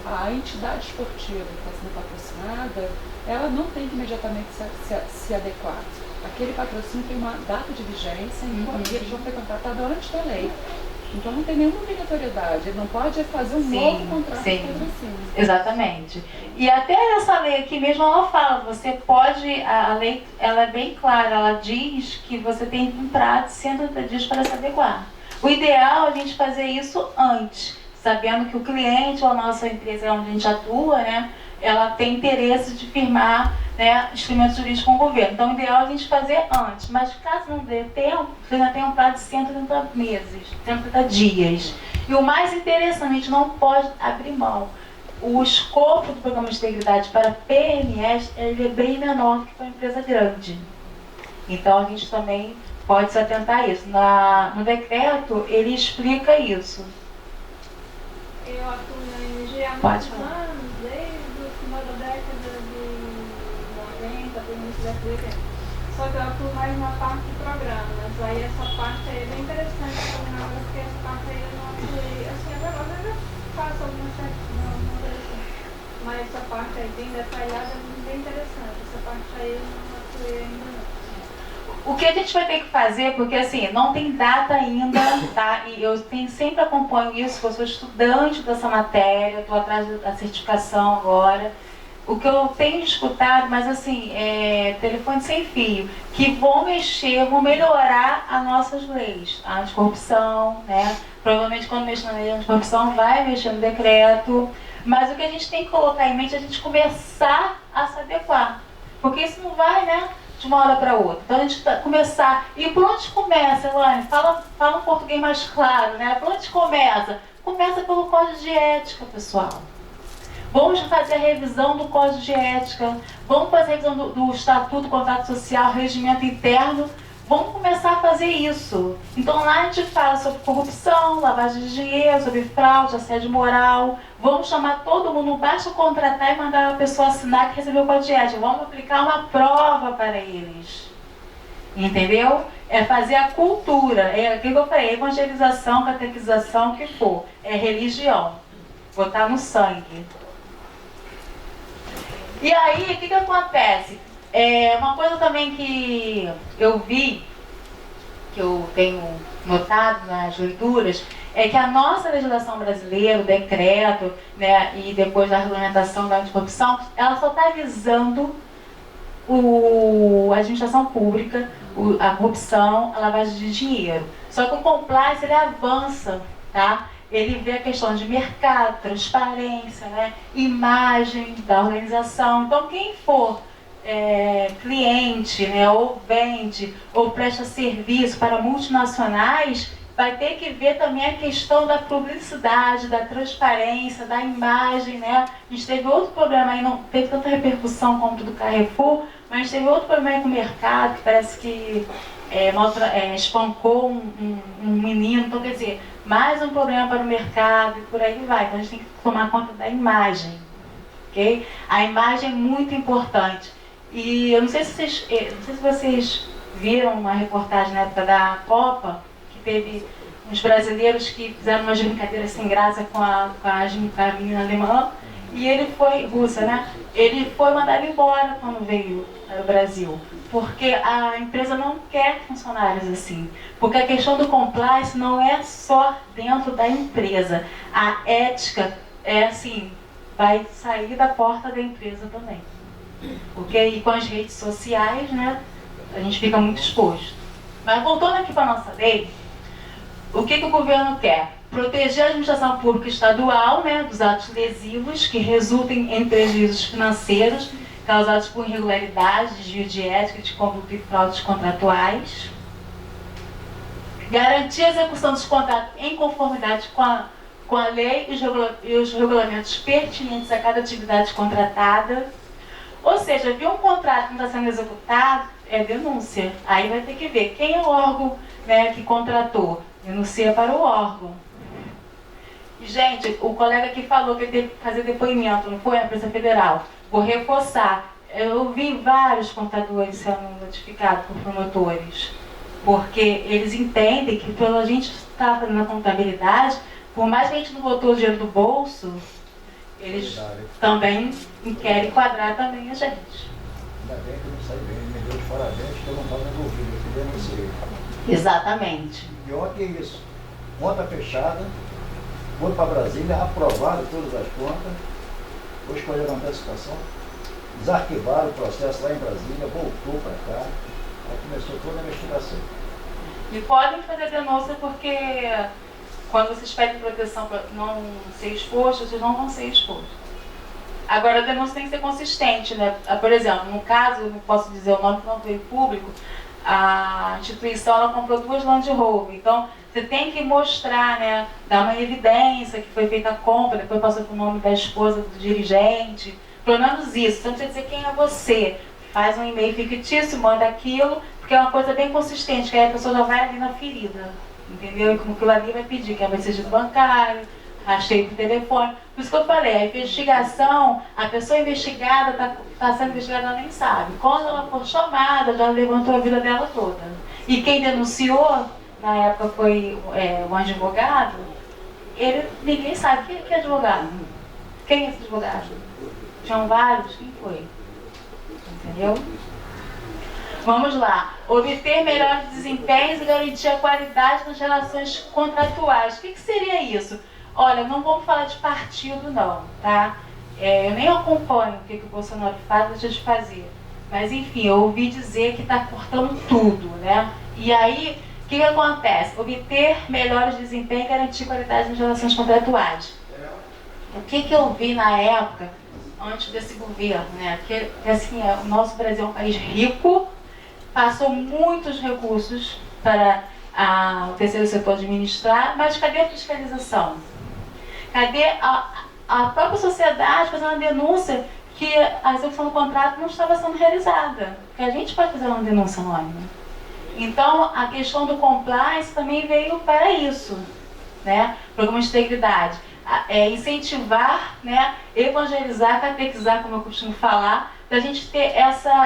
a entidade esportiva que está sendo patrocinada, ela não tem que imediatamente se adequar. Aquele patrocínio tem uma data de vigência e ele já foi contratado antes da lei. Então não tem nenhuma obrigatoriedade, ele não pode fazer um novo contrato de patrocínio. Exatamente. E até essa lei aqui mesmo, ela fala, você pode, a lei ela é bem clara, ela diz que você tem um prazo de 180 dias para se adequar. O ideal é a gente fazer isso antes, sabendo que o cliente ou a nossa empresa onde a gente atua, né, ela tem interesse de firmar, né, instrumentos jurídicos com o governo. Então, o ideal é a gente fazer antes. Mas, caso não dê tempo, você ainda tem um prazo de 180 meses, 180 dias. E o mais interessante, a gente não pode abrir mão. O escopo do programa de integridade para PMEs ele é bem menor que para uma empresa grande. Então, a gente também pode se atentar a isso. No decreto, ele explica isso. Eu atuo na energia há Pode muitos falar. anos, desde o final da década de 90, do início da década. Só que eu atuo mais na parte de programas. Aí essa parte aí é bem interessante também na hora, porque essa parte aí eu não atuei. Assim, agora eu já faço algumas certas, não interessante. Mas essa parte aí bem detalhada é bem interessante. Essa parte aí eu não atuei ainda não. O que a gente vai ter que fazer, porque assim, não tem data ainda, tá? E eu sempre acompanho isso, porque eu sou estudante dessa matéria, estou atrás da certificação agora. O que eu tenho escutado, mas assim, telefone sem fio, que vão melhorar as nossas leis. A anticorrupção, né? Provavelmente quando mexer na lei de anticorrupção vai mexer no decreto. Mas o que a gente tem que colocar em mente é a gente começar a se adequar. Porque isso não vai, né, de uma hora para outra. Então a gente começar. E por onde começa, Elaine? Fala um português mais claro, né? Por onde começa? Começa pelo Código de Ética, pessoal. Vamos fazer a revisão do Código de Ética. Vamos fazer a revisão do Estatuto do Contrato Social, Regimento Interno. Vamos começar a fazer isso. Então lá a gente fala sobre corrupção, lavagem de dinheiro, sobre fraude, assédio moral. Vamos chamar todo mundo, não basta contratar e mandar a pessoa assinar que recebeu o Código de Ética. Vamos aplicar uma prova para eles. Entendeu? É fazer a cultura. É aquilo que eu falei, evangelização, catequização, o que for. É religião. Botar no sangue. E aí, o que acontece? Uma coisa também que eu vi, que eu tenho notado nas leituras, é que a nossa legislação brasileira, o decreto, né, e depois a regulamentação da anticorrupção, ela só está visando a administração pública, a corrupção, a lavagem de dinheiro. Só que o compliance, ele avança, tá? Ele vê a questão de mercado, transparência, né? Imagem da organização. Então, quem for cliente, né, ou vende, ou presta serviço para multinacionais, vai ter que ver também a questão da publicidade, da transparência, da imagem, né? A gente teve outro problema aí, não teve tanta repercussão como o do Carrefour, mas a gente teve outro problema aí com o mercado, que parece que espancou um menino. Então, quer dizer, mais um problema para o mercado e por aí vai. Então, a gente tem que tomar conta da imagem, ok? A imagem é muito importante. E eu não sei se vocês viram uma reportagem na época da Copa, que teve uns brasileiros que fizeram umas brincadeiras sem graça com a menina alemã, e ele foi, russa, né? Ele foi mandado embora quando veio ao Brasil, porque a empresa não quer funcionários assim. Porque a questão do compliance não é só dentro da empresa. A ética é assim, vai sair da porta da empresa também. Porque aí com as redes sociais, né, a gente fica muito exposto. Mas voltando aqui para a nossa lei, o que o governo quer? Proteger a administração pública estadual, né, dos atos lesivos que resultem em prejuízos financeiros causados por irregularidades, desvio de ética, de conduta e fraudes contratuais. Garantir a execução dos contratos em conformidade com a lei e os regulamentos pertinentes a cada atividade contratada. Ou seja, viu um contrato que não está sendo executado, é denúncia. Aí vai ter que ver quem é o órgão, né, que contratou. Denuncia para o órgão. E, gente, o colega aqui falou que ele teve que fazer depoimento, não foi? Na Polícia Federal. Vou reforçar. Eu vi vários contadores sendo notificados por promotores. Porque eles entendem que pela gente estar fazendo a contabilidade, por mais que a gente não botou o dinheiro do bolso, eles também querem enquadrar também a gente. Ainda bem que eu não saí bem, me deu de parabéns que eu não estava envolvido, eu que denunciei. Exatamente. Pior que isso, conta fechada, foi para Brasília, aprovaram todas as contas, depois escolheram a situação, desarquivaram o processo lá em Brasília, voltou para cá, aí começou toda a investigação. E podem fazer denúncia porque quando vocês pedem proteção para não ser exposto, vocês não vão ser expostos. Agora, a denúncia tem que ser consistente, né? Por exemplo, no caso, eu não posso dizer o nome que não veio público, a instituição ela comprou 2 Land Rover. Então, você tem que mostrar, né? Dar uma evidência que foi feita a compra, depois passou para o nome da esposa do dirigente. Pelo menos isso. Você não precisa dizer quem é você. Faz um e-mail fictício, manda aquilo, porque é uma coisa bem consistente, que aí a pessoa já vai ali na ferida. Entendeu? E como aquilo ali vai pedir, que é o registro bancário, rastreio por telefone. Por isso que eu falei, a investigação, a pessoa investigada está sendo investigada, ela nem sabe. Quando ela for chamada, já levantou a vida dela toda. E quem denunciou, na época foi um advogado, ninguém sabe que é advogado. Quem é esse advogado? Tinham vários, quem foi? Entendeu? Vamos lá. Obter melhores desempenhos e garantir a qualidade nas relações contratuais. O que seria isso? Olha, não vamos falar de partido não, tá? Eu nem acompanho o que o Bolsonaro faz, deixa de fazer. Mas enfim, eu ouvi dizer que está cortando tudo, né? E aí, o que acontece? Obter melhores desempenhos e garantir qualidade nas relações contratuais. O que eu vi na época, antes desse governo, né? Que assim, o nosso Brasil é um país rico, passou muitos recursos para o terceiro setor administrar, mas cadê a fiscalização? Cadê a própria sociedade fazendo uma denúncia que a execução do contrato não estava sendo realizada? Porque a gente pode fazer uma denúncia anônima. Então, a questão do compliance também veio para isso, né? Programa de integridade. Incentivar, né? Evangelizar, catequizar, como eu costumo falar, para a gente ter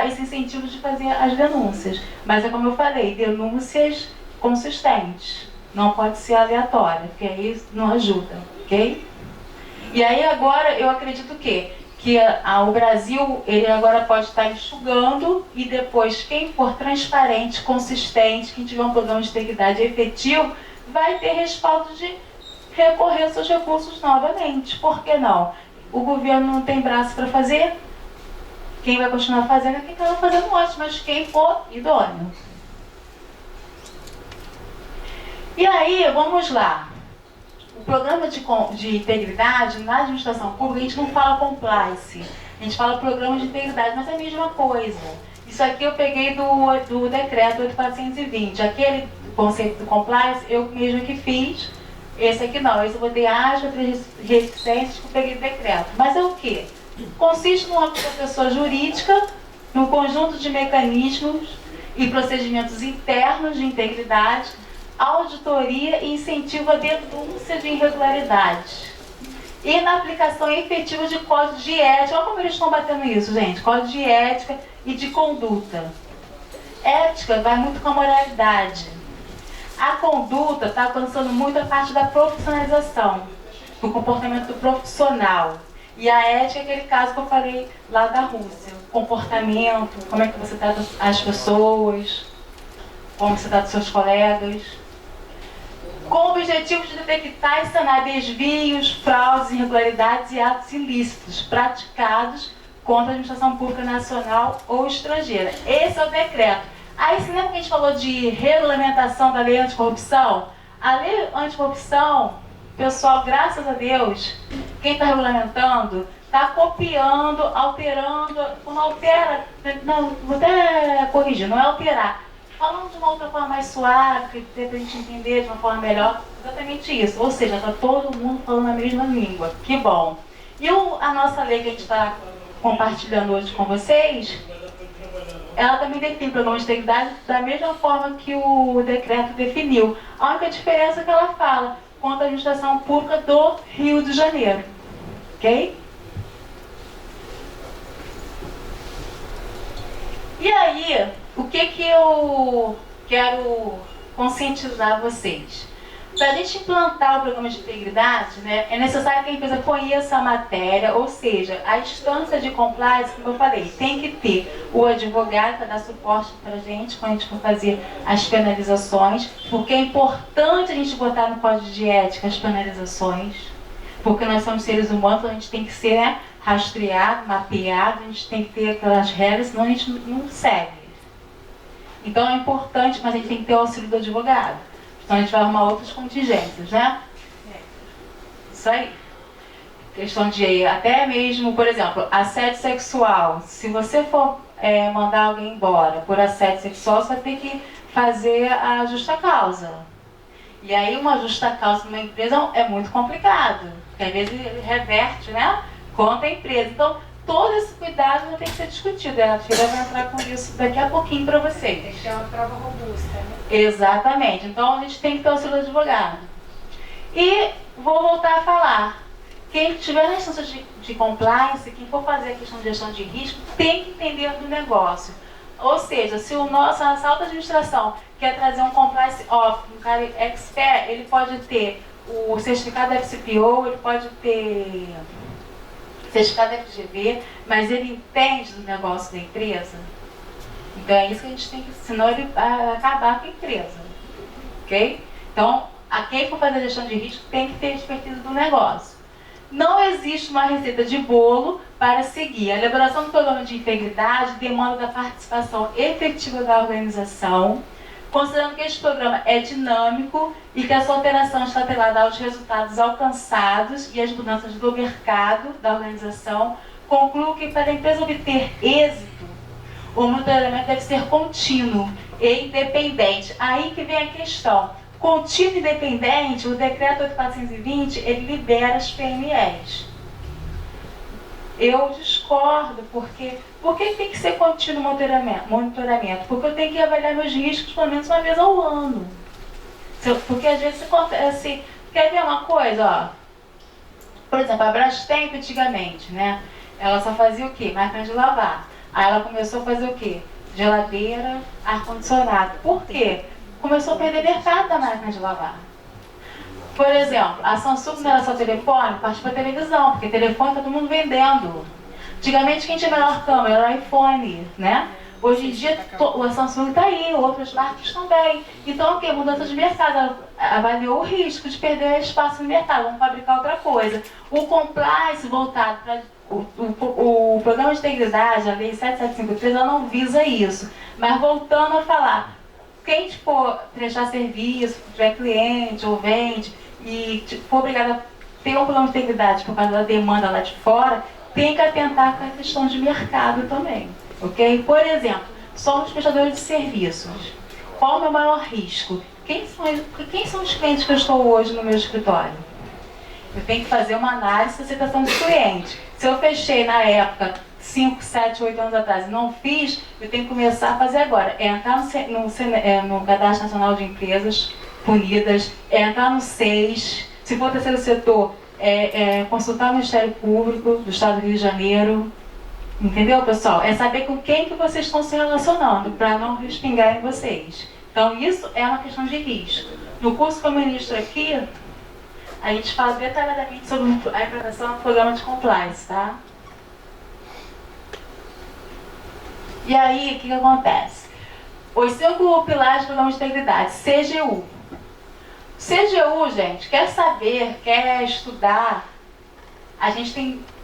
esse incentivo de fazer as denúncias. Mas é como eu falei, denúncias consistentes. Não pode ser aleatória, porque aí não ajuda, ok? E aí agora eu acredito que o Brasil, ele agora pode estar enxugando e depois quem for transparente, consistente, quem tiver um programa de integridade efetivo, vai ter respaldo de recorrer aos seus recursos novamente. Por que não? O governo não tem braço para fazer. Quem vai continuar fazendo é quem está fazendo ótimo, mas quem for idôneo. E aí, vamos lá. O programa de integridade, na administração pública, a gente não fala compliance. A gente fala programa de integridade, mas é a mesma coisa. Isso aqui eu peguei do decreto 8420. Aquele conceito do compliance, eu mesmo que fiz. Esse aqui não. Esse eu botei aspas, reticências que eu peguei do decreto. Mas é o quê? Consiste no âmbito da pessoa jurídica, num conjunto de mecanismos e procedimentos internos de integridade, auditoria e incentivo à denúncia de irregularidades. E na aplicação efetiva de códigos de ética. Olha como eles estão batendo isso, gente. Código de ética e de conduta. Ética vai muito com a moralidade. A conduta está alcançando muito a parte da profissionalização, do comportamento profissional. E a ética é aquele caso que eu falei lá da Rússia. Comportamento, como é que você trata as pessoas, como você trata os seus colegas. Com o objetivo de detectar e sanar desvios, fraudes, irregularidades e atos ilícitos praticados contra a administração pública nacional ou estrangeira. Esse é o decreto. Aí, você lembra que a gente falou de regulamentação da lei anticorrupção? A lei anticorrupção, pessoal, graças a Deus, quem está regulamentando está copiando, alterando, não altera, não, vou até corrigir, não é alterar. Falando de uma outra forma mais suave, que dê pra gente entender de uma forma melhor, exatamente isso. Ou seja, está todo mundo falando a mesma língua. Que bom. E a nossa lei que a gente está compartilhando hoje com vocês, ela também define o programa de integridade da mesma forma que o decreto definiu. A única diferença é que ela fala contra a administração pública do Rio de Janeiro. Ok? E aí, o que eu quero conscientizar vocês? Para a gente implantar o programa de integridade, né, é necessário que a empresa conheça a matéria, ou seja, a instância de compliance, como eu falei, tem que ter o advogado para dar suporte para a gente quando a gente for fazer as penalizações, porque é importante a gente botar no código de ética as penalizações, porque nós somos seres humanos, a gente tem que ser, né, rastreado, mapeado, a gente tem que ter aquelas regras, senão a gente não segue. Então é importante, mas a gente tem que ter o auxílio do advogado. Então a gente vai arrumar outras contingências, né? Isso aí. Questão de até mesmo, por exemplo, assédio sexual. Se você for mandar alguém embora por assédio sexual, você vai ter que fazer a justa causa. E aí uma justa causa numa empresa é muito complicado, porque às vezes ele reverte, né, contra a empresa. Então todo esse cuidado vai ter que ser discutido. A Fira vai entrar com isso daqui a pouquinho para vocês. Tem que ter uma prova robusta, né? Exatamente. Então a gente tem que ter o auxílio do advogado. E vou voltar a falar. Quem tiver na instância de compliance, quem for fazer a questão de gestão de risco, tem que entender do negócio. Ou seja, se a nossa alta administração quer trazer um compliance officer, um cara expert, ele pode ter o certificado FCPO, ele pode ter certificado FGV, mas ele entende do negócio da empresa. Então é isso que a gente tem que, senão ele vai acabar com a empresa. Ok? Então, a quem for fazer a gestão de risco tem que ter expertise do negócio. Não existe uma receita de bolo para seguir. A elaboração do programa de integridade demanda da participação efetiva da organização, considerando que este programa é dinâmico e que a sua alteração está atrelada aos resultados alcançados e às mudanças do mercado da organização. Concluo que para a empresa obter êxito, o monitoramento deve ser contínuo e independente. Aí que vem a questão. Contínuo e independente, o decreto 8420, ele libera as PMEs. Eu discordo, porque tem que ser contínuo monitoramento? Porque eu tenho que avaliar meus riscos pelo menos uma vez ao ano. Porque às vezes assim, quer ver uma coisa, ó? Por exemplo, a Brastemp antigamente, né? Ela só fazia o quê? Máquina de lavar. Aí ela começou a fazer o quê? Geladeira, ar-condicionado. Por quê? Começou a perder mercado da máquina de lavar. Por exemplo, a Samsung não era só telefone, partiu para televisão, porque telefone está todo mundo vendendo. Antigamente quem tinha melhor câmera era o iPhone, né? Hoje em dia a Samsung está aí, outras marcas também. Então o que? Mudança de mercado. Ela avaliou o risco de perder espaço no mercado, vamos fabricar outra coisa. O compliance voltado para o programa de integridade, a lei 7753, ela não visa isso. Mas voltando a falar, quem for prestar serviço, tiver cliente ou vende e for obrigado a ter um plano de integridade por causa da demanda lá de fora, tem que atentar com a questão de mercado também, ok? Por exemplo, somos prestadores de serviços. Qual é o meu maior risco? Quem são os clientes que eu estou hoje no meu escritório? Eu tenho que fazer uma análise de aceitação de cliente. Se eu fechei na época 5, 7, 8 anos atrás e não fiz, eu tenho que começar a fazer agora. É entrar no Cadastro Nacional de Empresas Punidas, é entrar no SEIS, se for terceiro setor, consultar o Ministério Público do Estado do Rio de Janeiro. Entendeu, pessoal? É saber com quem que vocês estão se relacionando, para não respingar em vocês. Então, isso é uma questão de risco. No curso que eu ministro aqui, a gente fala detalhadamente sobre a implantação do programa de compliance, tá? E aí, o que acontece? Os 5 pilares do programa de integridade, CGU. CGU, gente, quer saber, quer estudar. A gente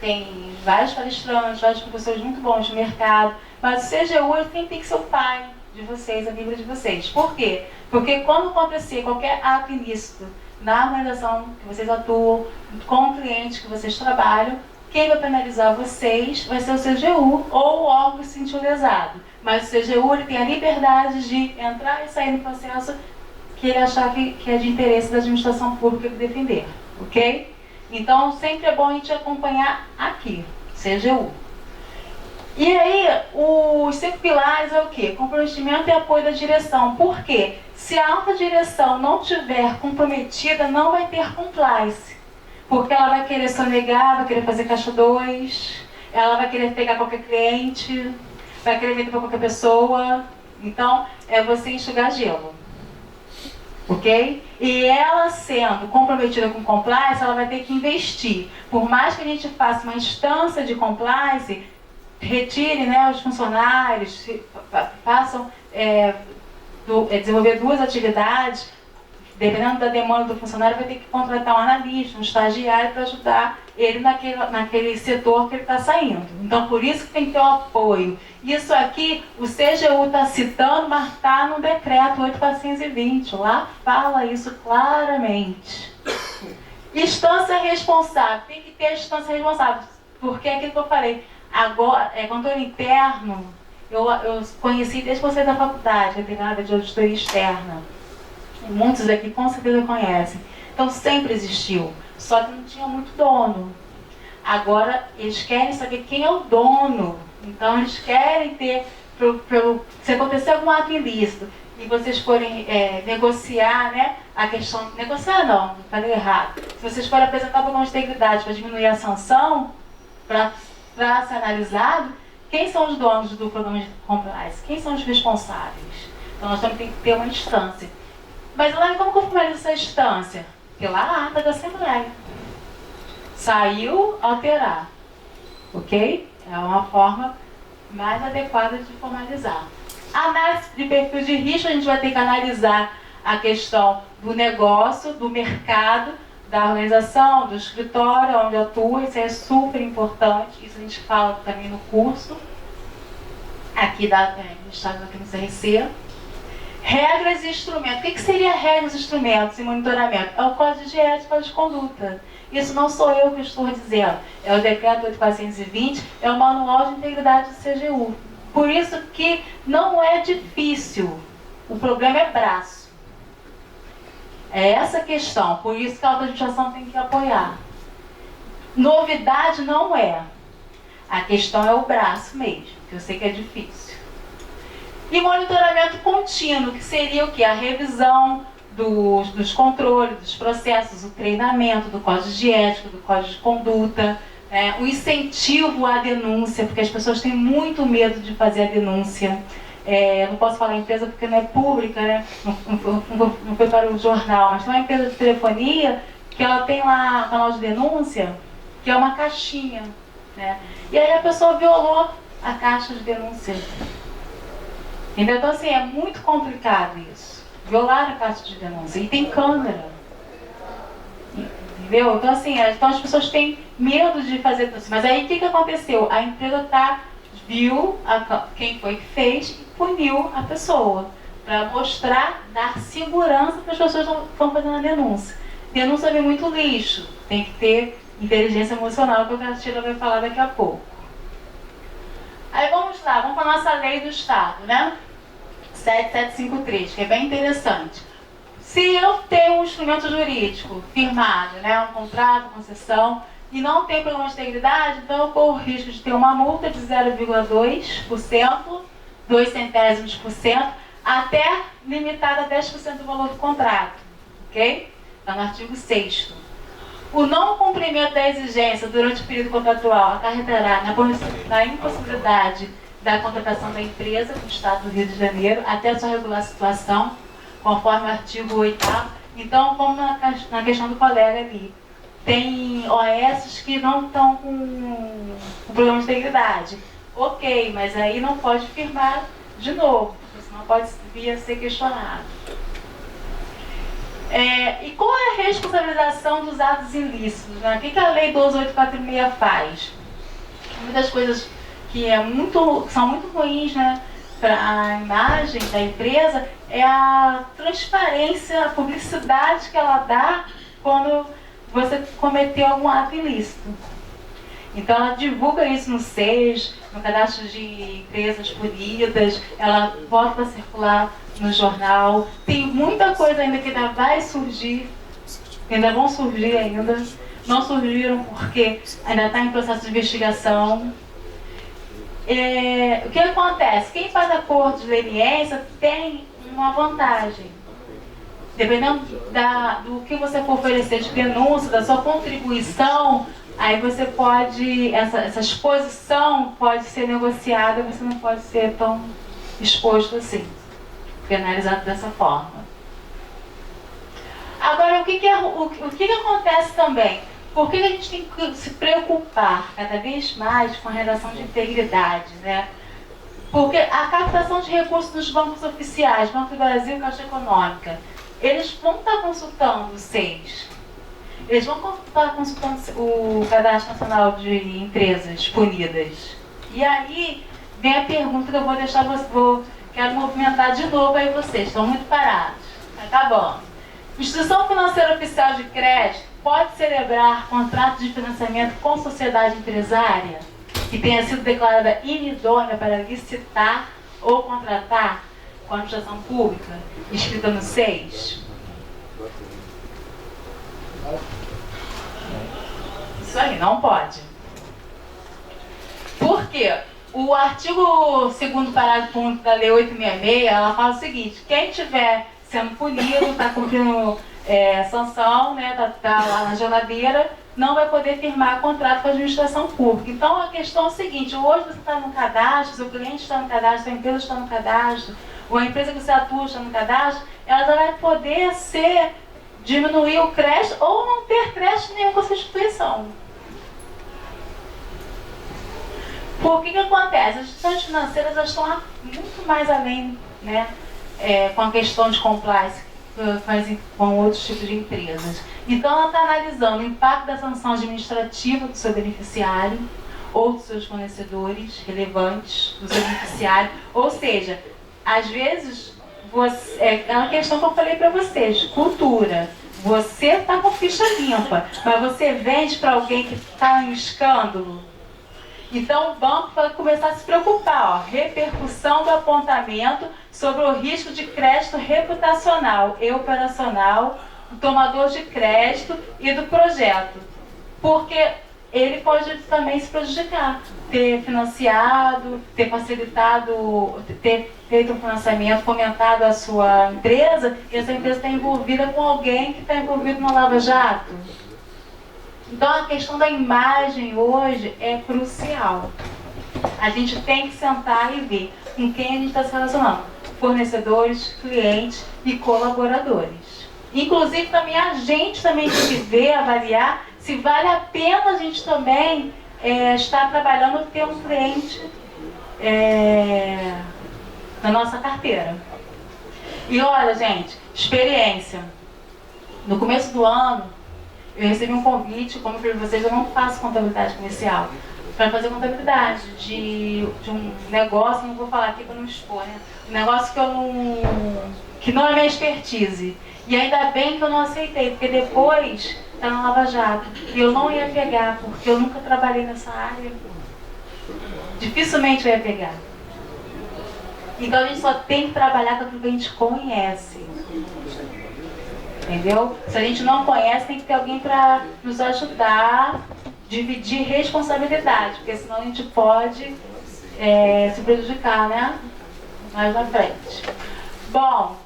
tem vários palestrantes, vários professores muito bons de mercado, mas o CGU tem que ser o pai de vocês, amigo de vocês. Por quê? Porque quando acontecer qualquer ato ilícito na organização que vocês atuam, com o cliente que vocês trabalham, quem vai penalizar vocês vai ser o CGU ou o órgão que se sentiu lesado. Mas o CGU ele tem a liberdade de entrar e sair no processo que ele achar que é de interesse da administração pública ele defender, ok? Então sempre é bom a gente acompanhar aqui, CGU. E aí, os 5 pilares é o quê? Comprometimento e apoio da direção. Por quê? Se a alta direção não estiver comprometida, não vai ter compliance. Porque ela vai querer sonegar, vai querer fazer caixa 2, ela vai querer pegar qualquer cliente, vai querer vender para qualquer pessoa. Então, é você enxugar gelo. Ok? E ela sendo comprometida com compliance, ela vai ter que investir. Por mais que a gente faça uma instância de compliance, retire, né, os funcionários, façam desenvolver 2 atividades, dependendo da demanda do funcionário, vai ter que contratar um analista, um estagiário para ajudar ele naquele setor que ele está saindo. Então, por isso que tem que ter o apoio. Isso aqui, o CGU está citando, mas está no decreto 8.420. Lá fala isso claramente. Instância responsável. Tem que ter instância responsável. Porque é aquilo que eu falei. Agora, controle interno, eu conheci desde que eu saí da faculdade, que tem nada de auditoria externa. E muitos aqui com certeza conhecem. Então sempre existiu, só que não tinha muito dono. Agora eles querem saber quem é o dono. Então eles querem ter, se acontecer algum ato ilícito e vocês forem negociar, né, a questão, negociar não, falei errado. Se vocês forem apresentar programa de integridade para diminuir a sanção, para ser analisado, quem são os donos do programa de compliance? Quem são os responsáveis? Então nós temos que ter uma instância. Mas lá, como que eu formalizo essa instância? Pela ata da Assembleia. Saiu, alterar. Ok? É uma forma mais adequada de formalizar. Análise de perfil de risco, a gente vai ter que analisar a questão do negócio, do mercado, da organização, do escritório, onde atua. Isso é super importante. Isso a gente fala também no curso. Aqui estamos aqui no CRC. Regras e instrumentos. O que seria regras, instrumentos e monitoramento? É o Código de Ética de Conduta. Isso não sou eu que estou dizendo. É o Decreto 8.420, é o Manual de Integridade do CGU. Por isso que não é difícil. O problema é braço. É essa a questão. Por isso que a auto-administração tem que apoiar. Novidade não é. A questão é o braço mesmo, que eu sei que é difícil. E monitoramento contínuo, que seria o quê? A revisão dos controles, dos processos, o treinamento do código de ética, do código de conduta, o incentivo à denúncia, porque as pessoas têm muito medo de fazer a denúncia. Não posso falar empresa porque não é pública, né? Não foi para o jornal, mas tem uma empresa de telefonia que ela tem lá um canal de denúncia, que é uma caixinha, né? E aí a pessoa violou a caixa de denúncia. Então, assim, é muito complicado isso. Violar a caixa de denúncia. E tem câmera. Entendeu? Então, assim, as pessoas têm medo de fazer denúncia. Mas aí, o que aconteceu? A empresa viu quem foi que fez e puniu a pessoa. para mostrar, dar segurança para as pessoas que estão fazendo a denúncia. Denúncia vem muito lixo, tem que ter inteligência emocional, que o Castilho vai falar daqui a pouco. Aí vamos lá, vamos para a nossa lei do Estado, né? 7753, que é bem interessante. Se eu tenho um instrumento jurídico firmado, né, um contrato, concessão, e não tem problema de integridade, então eu corro o risco de ter uma multa de 0,2%, 2 centésimos por cento, até limitada a 10% do valor do contrato. Ok? Está no artigo 6º. O não cumprimento da exigência durante o período contratual acarretará na impossibilidade da contratação da empresa no Estado do Rio de Janeiro até a sua regular situação, conforme o artigo 8º. Então, como na questão do colega ali, tem OS que não estão com problema de integridade. Ok, mas aí não pode firmar de novo, porque senão pode vir a ser questionado. E qual é a responsabilização dos atos ilícitos? Né? O que a Lei 12846 faz? Muitas coisas que são muito ruins, né, para a imagem da empresa é a transparência, a publicidade que ela dá quando você cometeu algum ato ilícito. Então ela divulga isso no SES, no cadastro de empresas punidas, ela bota para circular no jornal. Tem muita coisa ainda que ainda vai surgir, ainda vão surgir ainda. Não surgiram porque ainda está em processo de investigação. O que acontece? Quem faz acordo de leniência tem uma vantagem. Dependendo do que você for oferecer de denúncia, da sua contribuição, aí você pode, essa exposição pode ser negociada, você não pode ser tão exposto assim, penalizado dessa forma. Agora, o que acontece também? Por que a gente tem que se preocupar cada vez mais com a relação de integridade, né? Porque a captação de recursos dos bancos oficiais, Banco do Brasil e Caixa Econômica, eles vão estar consultando o SES, eles vão estar consultando o Cadastro Nacional de Empresas Punidas. E aí vem a pergunta que eu vou deixar quero movimentar de novo aí vocês, estão muito parados. Mas tá bom. Instituição financeira oficial de crédito pode celebrar contrato de financiamento com sociedade empresária que tenha sido declarada inidônea para licitar ou contratar com a administração pública, escrita no SES? Isso aí, não pode. Por quê? O artigo 2º parágrafo único da Lei 866, ela fala o seguinte: quem estiver sendo punido, está cumprindo sanção, né, tá lá na geladeira, não vai poder firmar contrato com a administração pública. Então a questão é o seguinte: hoje você está no cadastro, seu cliente está no cadastro, sua empresa está no cadastro, ou a empresa que você atua está no cadastro, ela já vai poder diminuir o crédito ou não ter crédito nenhum com essa instituição. Por que acontece? As instituições financeiras já estão muito mais além, né, com a questão de compliance que fazem com outros tipos de empresas. Então ela está analisando o impacto da sanção administrativa do seu beneficiário ou dos seus fornecedores relevantes do seu beneficiário. Ou seja, às vezes, é uma questão que eu falei para vocês, cultura. Você está com ficha limpa, mas você vende para alguém que está em escândalo. Então o banco vai começar a se preocupar, repercussão do apontamento sobre o risco de crédito reputacional e operacional do tomador de crédito e do projeto. Porque ele pode também se prejudicar, ter financiado, ter facilitado, ter feito um financiamento, fomentado a sua empresa, e essa empresa está envolvida com alguém que está envolvido no Lava Jato. Então a questão da imagem hoje é crucial. A gente tem que sentar e ver com quem a gente está se relacionando. Fornecedores, clientes e colaboradores. Inclusive também a gente também tem que ver, avaliar se vale a pena a gente também estar trabalhando ter um cliente na nossa carteira. E olha, gente, experiência. No começo do ano, eu recebi um convite, como eu falei para vocês, eu não faço contabilidade comercial, para fazer contabilidade de um negócio, não vou falar aqui para não expor, né? Um negócio que não é minha expertise. E ainda bem que eu não aceitei, porque depois tá na Lava Jato. E eu não ia pegar, porque eu nunca trabalhei nessa área. Dificilmente eu ia pegar. Então a gente só tem que trabalhar com aquilo que a gente conhece. Entendeu? Se a gente não conhece, tem que ter alguém para nos ajudar, dividir responsabilidade, porque senão a gente pode se prejudicar, né? Mais na frente. Bom,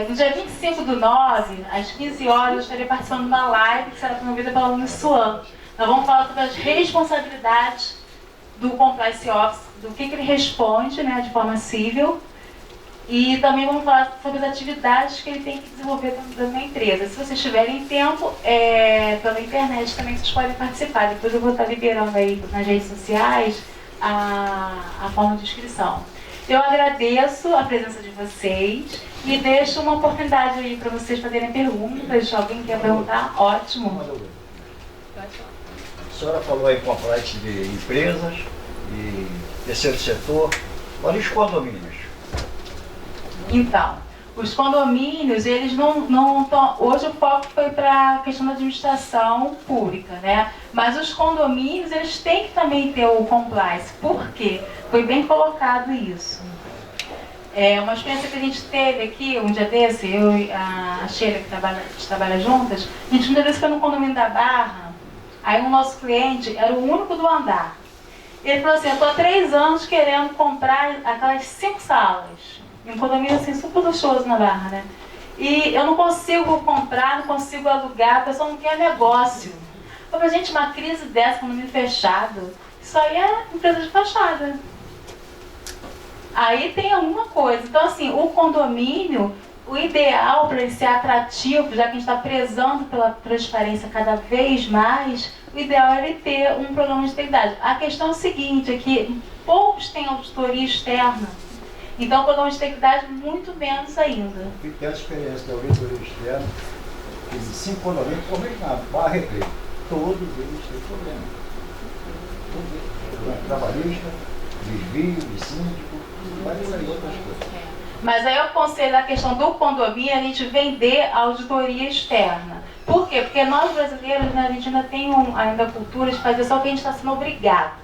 no dia 25/9, às 15 horas, eu estarei participando de uma live que será promovida pela Uniswan. Nós vamos falar sobre as responsabilidades do Compliance Officer, do que ele responde, né, de forma civil, e também vamos falar sobre as atividades que ele tem que desenvolver dentro da empresa. Se vocês tiverem tempo, pela internet também vocês podem participar. Depois eu vou estar liberando aí nas redes sociais a forma de inscrição. Eu agradeço a presença de vocês e deixo uma oportunidade aí para vocês fazerem perguntas. Se alguém quer perguntar, ótimo. A senhora falou aí compliance de empresas e terceiro setor. Olha os condomínios. Então, os condomínios, eles não estão... Hoje o foco foi para a questão da administração pública, né? Mas os condomínios, eles têm que também ter o compliance. Por quê? Foi bem colocado isso. Uma experiência que a gente teve aqui, um dia desse, eu e a Sheila, que trabalha juntas, a gente um dia desse foi no condomínio da Barra, aí o nosso cliente era o único do andar. Ele falou assim, eu estou há 3 anos querendo comprar aquelas 5 salas. E um condomínio assim super luxuoso na Barra, né? E eu não consigo comprar, não consigo alugar, a pessoa não quer negócio. Eu falei, gente, uma crise dessa, condomínio fechado, isso aí é empresa de fachada. Aí tem alguma coisa. Então, assim, o condomínio, o ideal para ele ser atrativo, já que a gente está prezando pela transparência cada vez mais, o ideal é ele ter um programa de integridade. A questão é o seguinte, é que poucos têm auditoria externa. Então, o programa de integridade, muito menos ainda. E tem essa experiência da auditoria externa, que 5 condomínios, principalmente na Barra Recreio, todos eles têm problema. Todos eles. Problema trabalhista, desvio, de síndico, várias outras coisas. Mas aí eu aconselho a questão do condomínio, a gente vender a auditoria externa. Por quê? Porque nós brasileiros, né, a gente ainda tem ainda a cultura de fazer só o que a gente está sendo obrigado.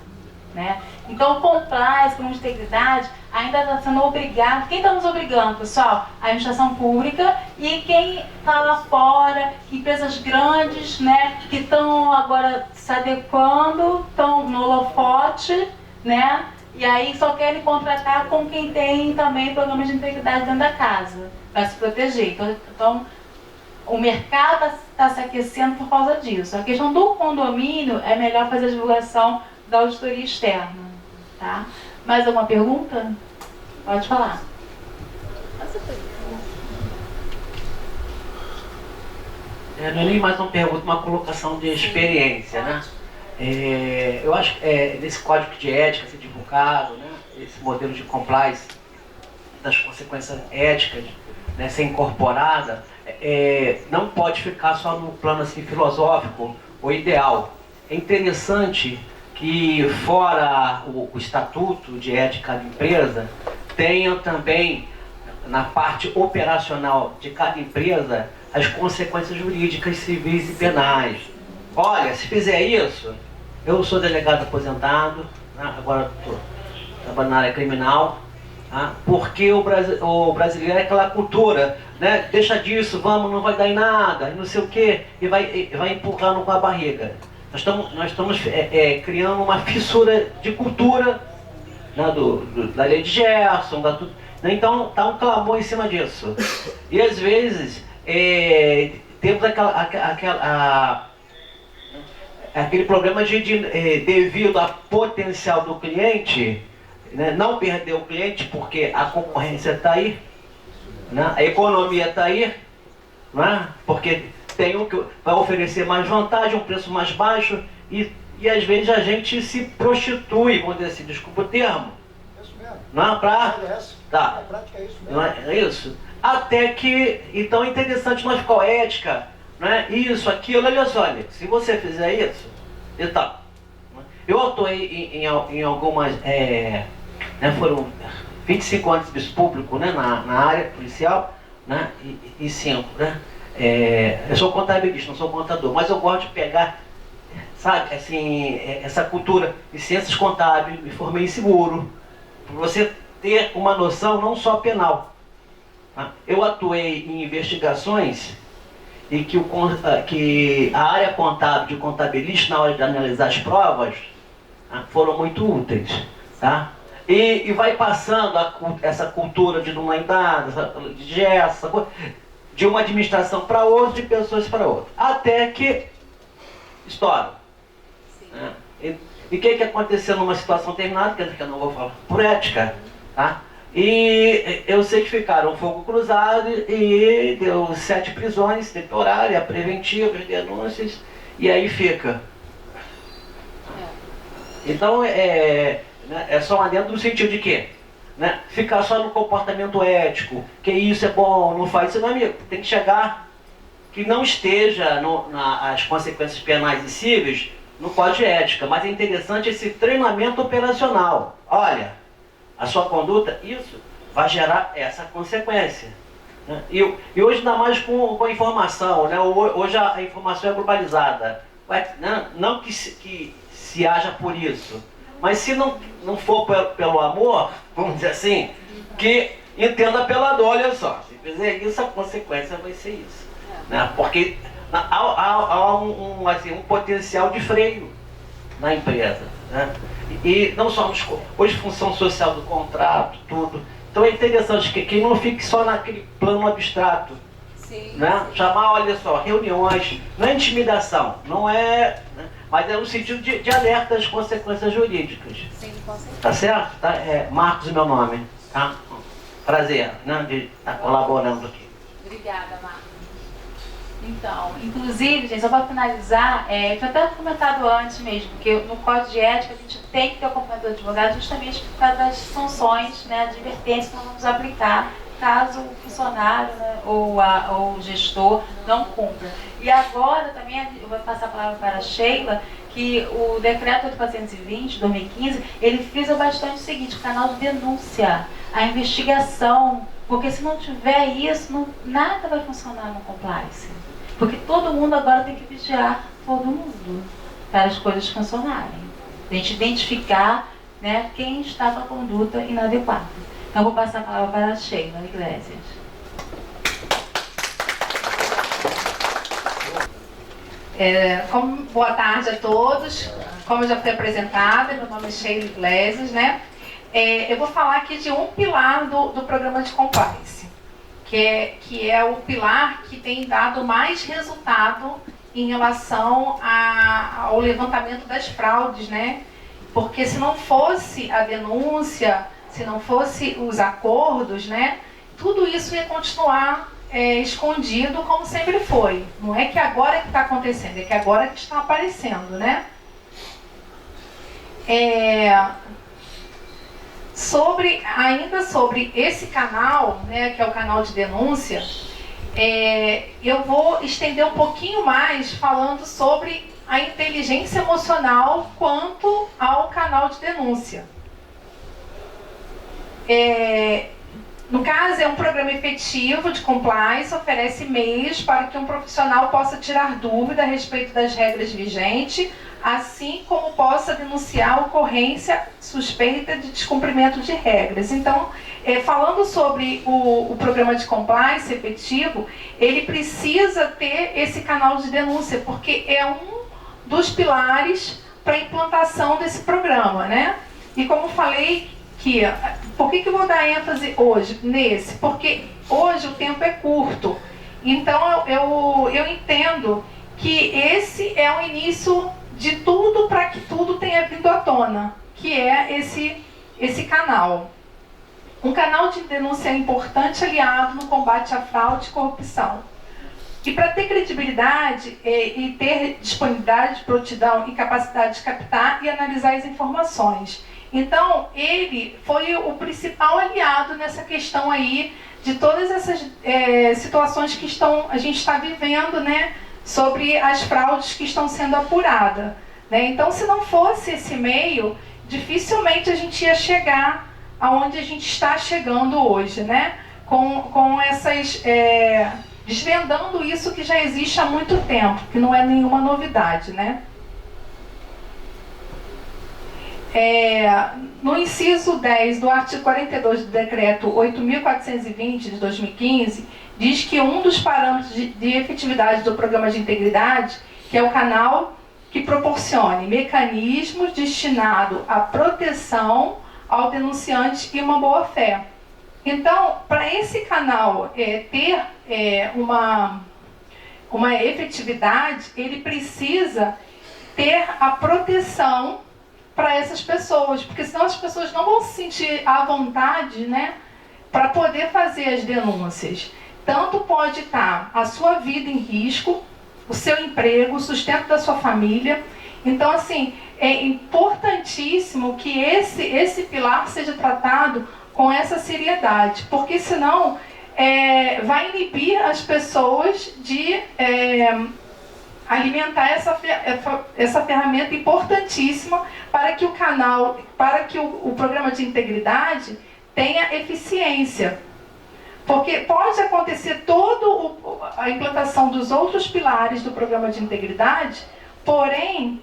Né? Então o compliance com integridade ainda está sendo obrigado. Quem está nos obrigando, pessoal? A administração pública e quem está lá fora, empresas grandes, né, que estão agora se adequando, estão no holofote, né? E aí só querem contratar com quem tem também programas de integridade dentro da casa, para se proteger. Então o mercado está se aquecendo por causa disso. A questão do condomínio é melhor fazer a divulgação da auditoria externa, tá? Mais alguma pergunta? Pode falar. Não é nem mais uma pergunta, uma colocação de experiência, né? Eu acho que nesse código de ética ser divulgado, né? Esse modelo de compliance das consequências éticas, né, ser incorporada, não pode ficar só no plano assim, filosófico ou ideal. É interessante que fora o estatuto de ética da empresa, tenha também na parte operacional de cada empresa as consequências jurídicas, civis e penais. Olha, se fizer isso, eu sou delegado aposentado, né, agora estou trabalhando na área criminal, tá, porque o brasileiro é aquela cultura, né, deixa disso, vamos, não vai dar em nada, não sei o quê, e vai empurrando com a barriga. Nós estamos criando uma fissura de cultura, né, da lei de Gerson, né, então está um clamor em cima disso. E às vezes temos aquele problema devido ao potencial do cliente, né, não perder o cliente porque a concorrência está aí, né, a economia está aí, né, porque tem um que vai oferecer mais vantagem, um preço mais baixo, e às vezes a gente se prostitui, vamos dizer assim, desculpa o termo. Isso mesmo. Não é pra... Tá. A prática é isso mesmo. Não é isso? Até que, então é interessante nós ficar ética, né? Isso, aquilo, olha só, se você fizer isso, e tal. Eu atuei em algumas, né, foram 25 anos de serviço público, né, na área policial, né, e 5, né. Eu sou contabilista, não sou contador, mas eu gosto de pegar, sabe, assim, essa cultura de ciências contábeis, me formei em seguro, para você ter uma noção não só penal. Tá? Eu atuei em investigações e que a área contábil de contabilista, na hora de analisar as provas, foram muito úteis. Tá? E vai passando essa cultura de não lembrar, de gesto, de uma administração para outra, de pessoas para outra. Até que estoura. Né? E o que aconteceu numa situação terminada, que eu não vou falar, por ética. Tá? E eu sei que ficaram fogo cruzado e deu 7 prisões temporárias, preventivas, denúncias, e aí fica. Então é só uma dentro do sentido de quê? Né? Ficar só no comportamento ético, que isso é bom, não faz isso, não, amigo. Tem que chegar que não esteja as consequências penais e cíveis no código de ética, mas é interessante esse treinamento operacional. Olha, a sua conduta, isso vai gerar essa consequência. Né? E hoje ainda mais com a informação, né? Hoje a informação é globalizada. Não que se haja por isso, mas se não for pelo amor, vamos dizer assim, que entenda pela dor, olha só. Se fizer isso, a consequência vai ser isso. Né? Porque há um potencial de freio na empresa. Né? E não só hoje função social do contrato, tudo. Então é interessante que não fique só naquele plano abstrato. Sim, né? sim. Chamar, olha só, reuniões, não é intimidação, não é, né? Mas é no sentido de alerta às consequências jurídicas. Sim, com certeza. Tá certo? Tá? Marcos é meu nome. Tá? Prazer, né, de estar colaborando aqui. Obrigada, Marcos. Então, inclusive, gente, só para finalizar, foi até comentado antes mesmo, que no Código de Ética a gente tem que ter o acompanhamento do advogado justamente por causa das sanções, né, advertências que nós vamos aplicar caso o funcionário, né, ou o gestor não cumpra. E agora também eu vou passar a palavra para a Sheila, que o decreto 8420 de 2015, ele frisa bastante o seguinte: o canal de denúncia, a investigação, porque se não tiver isso, nada vai funcionar no compliance. Porque todo mundo agora tem que vigiar todo mundo para as coisas funcionarem. A gente identificar, né, quem está com a conduta inadequada. Então, vou passar a palavra para a Sheila Iglesias. Boa tarde a todos. Como já foi apresentada, meu nome é Sheila Iglesias, né? Eu vou falar aqui de um pilar do programa de compliance, que é o pilar que tem dado mais resultado em relação ao levantamento das fraudes, né? Porque se não fosse a denúncia, se não fosse os acordos, né? Tudo isso ia continuar escondido como sempre foi. Não é que agora que está acontecendo, é que agora que está aparecendo, né? Ainda sobre esse canal, né, que é o canal de denúncia, eu vou estender um pouquinho mais falando sobre a inteligência emocional quanto ao canal de denúncia. No caso, é um programa efetivo de compliance, oferece meios para que um profissional possa tirar dúvida a respeito das regras vigentes, assim como possa denunciar ocorrência suspeita de descumprimento de regras. Então, falando sobre o programa de compliance efetivo, ele precisa ter esse canal de denúncia, porque é um dos pilares para a implantação desse programa, né? E como falei, por que eu vou dar ênfase hoje nesse? Porque hoje o tempo é curto. Então eu entendo que esse é o início de tudo para que tudo tenha vindo à tona, que é esse canal. Um canal de denúncia é importante aliado no combate à fraude e corrupção. E para ter credibilidade e ter disponibilidade, prontidão e capacidade de captar e analisar as informações. Então, ele foi o principal aliado nessa questão aí de todas essas situações que a gente está vivendo, né, sobre as fraudes que estão sendo apuradas. né? Então, se não fosse esse meio, dificilmente a gente ia chegar aonde a gente está chegando hoje, né? Com essas... desvendando isso que já existe há muito tempo, que não é nenhuma novidade, né? No inciso 10 do artigo 42 do decreto 8.420 de 2015, diz que um dos parâmetros de efetividade do programa de integridade, que é o canal que proporcione mecanismos destinados à proteção ao denunciante e uma boa-fé. Então, para esse canal ter uma efetividade, ele precisa ter a proteção para essas pessoas, porque senão as pessoas não vão se sentir à vontade, né, para poder fazer as denúncias. Tanto pode estar a sua vida em risco, o seu emprego, o sustento da sua família. Então, assim, é importantíssimo que esse pilar seja tratado com essa seriedade, porque senão vai inibir as pessoas de alimentar essa ferramenta importantíssima para que o canal, para que o programa de integridade tenha eficiência. Porque pode acontecer toda a implantação dos outros pilares do programa de integridade, porém,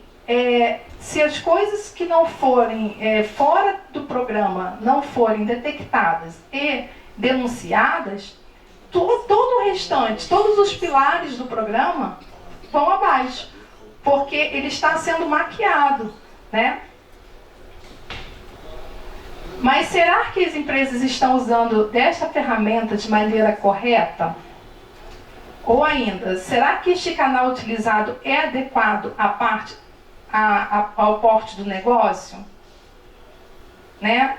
se as coisas que não forem fora do programa não forem detectadas e denunciadas, todo o restante, todos os pilares do programa vão abaixo, porque ele está sendo maquiado, né? Mas será que as empresas estão usando desta ferramenta de maneira correta? Ou ainda, será que este canal utilizado é adequado ao porte do negócio? Né?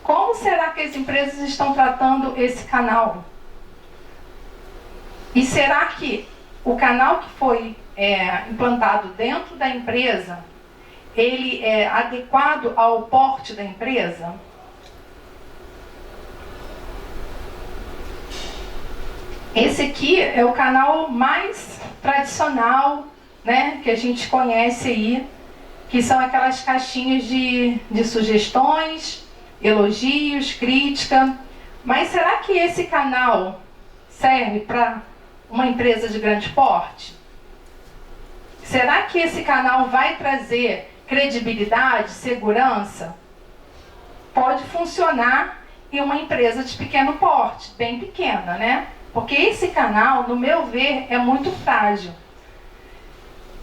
Como será que as empresas estão tratando esse canal? E será que o canal que foi implantado dentro da empresa, ele é adequado ao porte da empresa? Esse aqui é o canal mais tradicional, né, que a gente conhece aí, que são aquelas caixinhas de sugestões, elogios, crítica. Mas será que esse canal serve para uma empresa de grande porte? Será que esse canal vai trazer credibilidade, segurança? Pode funcionar em uma empresa de pequeno porte, bem pequena, né? Porque esse canal, no meu ver, é muito frágil.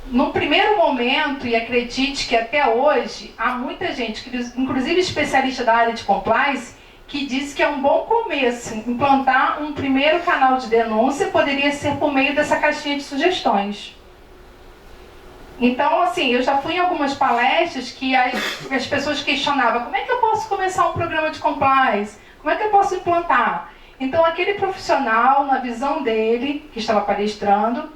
No primeiro momento, e acredite que até hoje, há muita gente, inclusive especialista da área de compliance, que diz que é um bom começo. Implantar um primeiro canal de denúncia poderia ser por meio dessa caixinha de sugestões. Então, assim, eu já fui em algumas palestras que as pessoas questionavam: como é que eu posso começar um programa de compliance? Como é que eu posso implantar? Então, aquele profissional, na visão dele, que estava palestrando,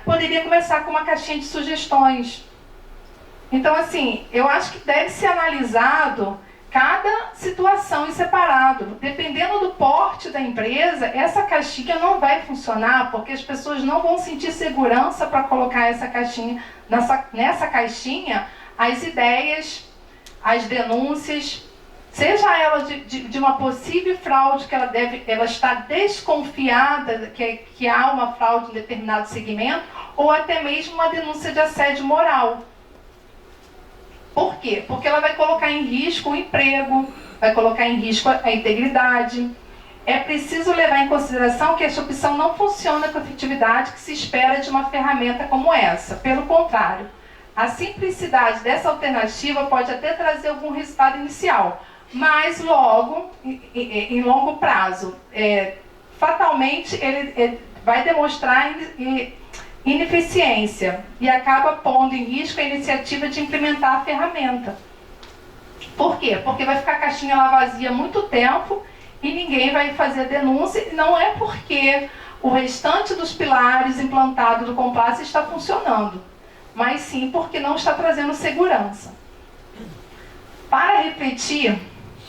poderia começar com uma caixinha de sugestões. Então, assim, eu acho que deve ser analisado cada situação em separado. Dependendo do porte da empresa, essa caixinha não vai funcionar, porque as pessoas não vão sentir segurança para colocar essa caixinha, nessa caixinha, as ideias, as denúncias, seja ela de uma possível fraude, que ela está desconfiada que há uma fraude em determinado segmento, ou até mesmo uma denúncia de assédio moral. Por quê? Porque ela vai colocar em risco o emprego, vai colocar em risco a integridade. É preciso levar em consideração que essa opção não funciona com a efetividade que se espera de uma ferramenta como essa. Pelo contrário, a simplicidade dessa alternativa pode até trazer algum resultado inicial, mas logo, em longo prazo, fatalmente ele vai demonstrar ineficiência e acaba pondo em risco a iniciativa de implementar a ferramenta. Por quê? Porque vai ficar a caixinha lá vazia muito tempo e ninguém vai fazer a denúncia. Não é porque o restante dos pilares implantados do compliance está funcionando, mas sim porque não está trazendo segurança. Para refletir,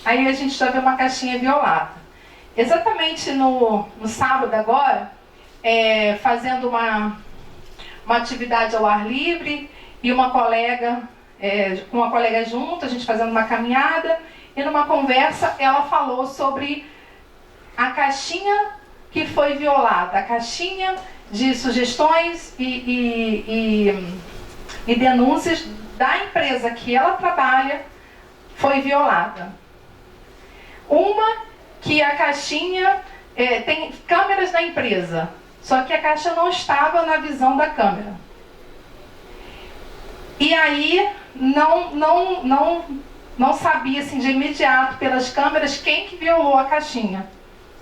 aí a gente já vê uma caixinha violada. Exatamente no sábado agora, fazendo uma atividade ao ar livre e com uma colega junto, a gente fazendo uma caminhada, e numa conversa ela falou sobre a caixinha que foi violada, a caixinha de sugestões e denúncias da empresa que ela trabalha foi violada. Uma que a caixinha tem câmeras na empresa, só que a caixa não estava na visão da câmera. E aí não sabia assim, de imediato pelas câmeras quem que violou a caixinha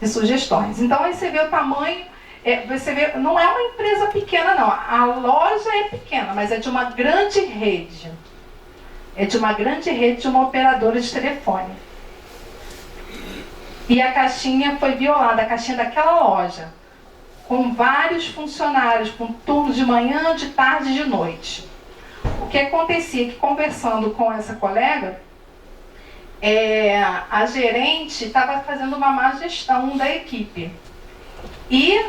de sugestões. Então aí você vê o tamanho, você vê, não é uma empresa pequena não, a loja é pequena, mas é de uma grande rede. É de uma grande rede de uma operadora de telefone. E a caixinha foi violada, a caixinha daquela loja, com vários funcionários, com turno de manhã, de tarde e de noite. O que acontecia que, conversando com essa colega, a gerente estava fazendo uma má gestão da equipe. E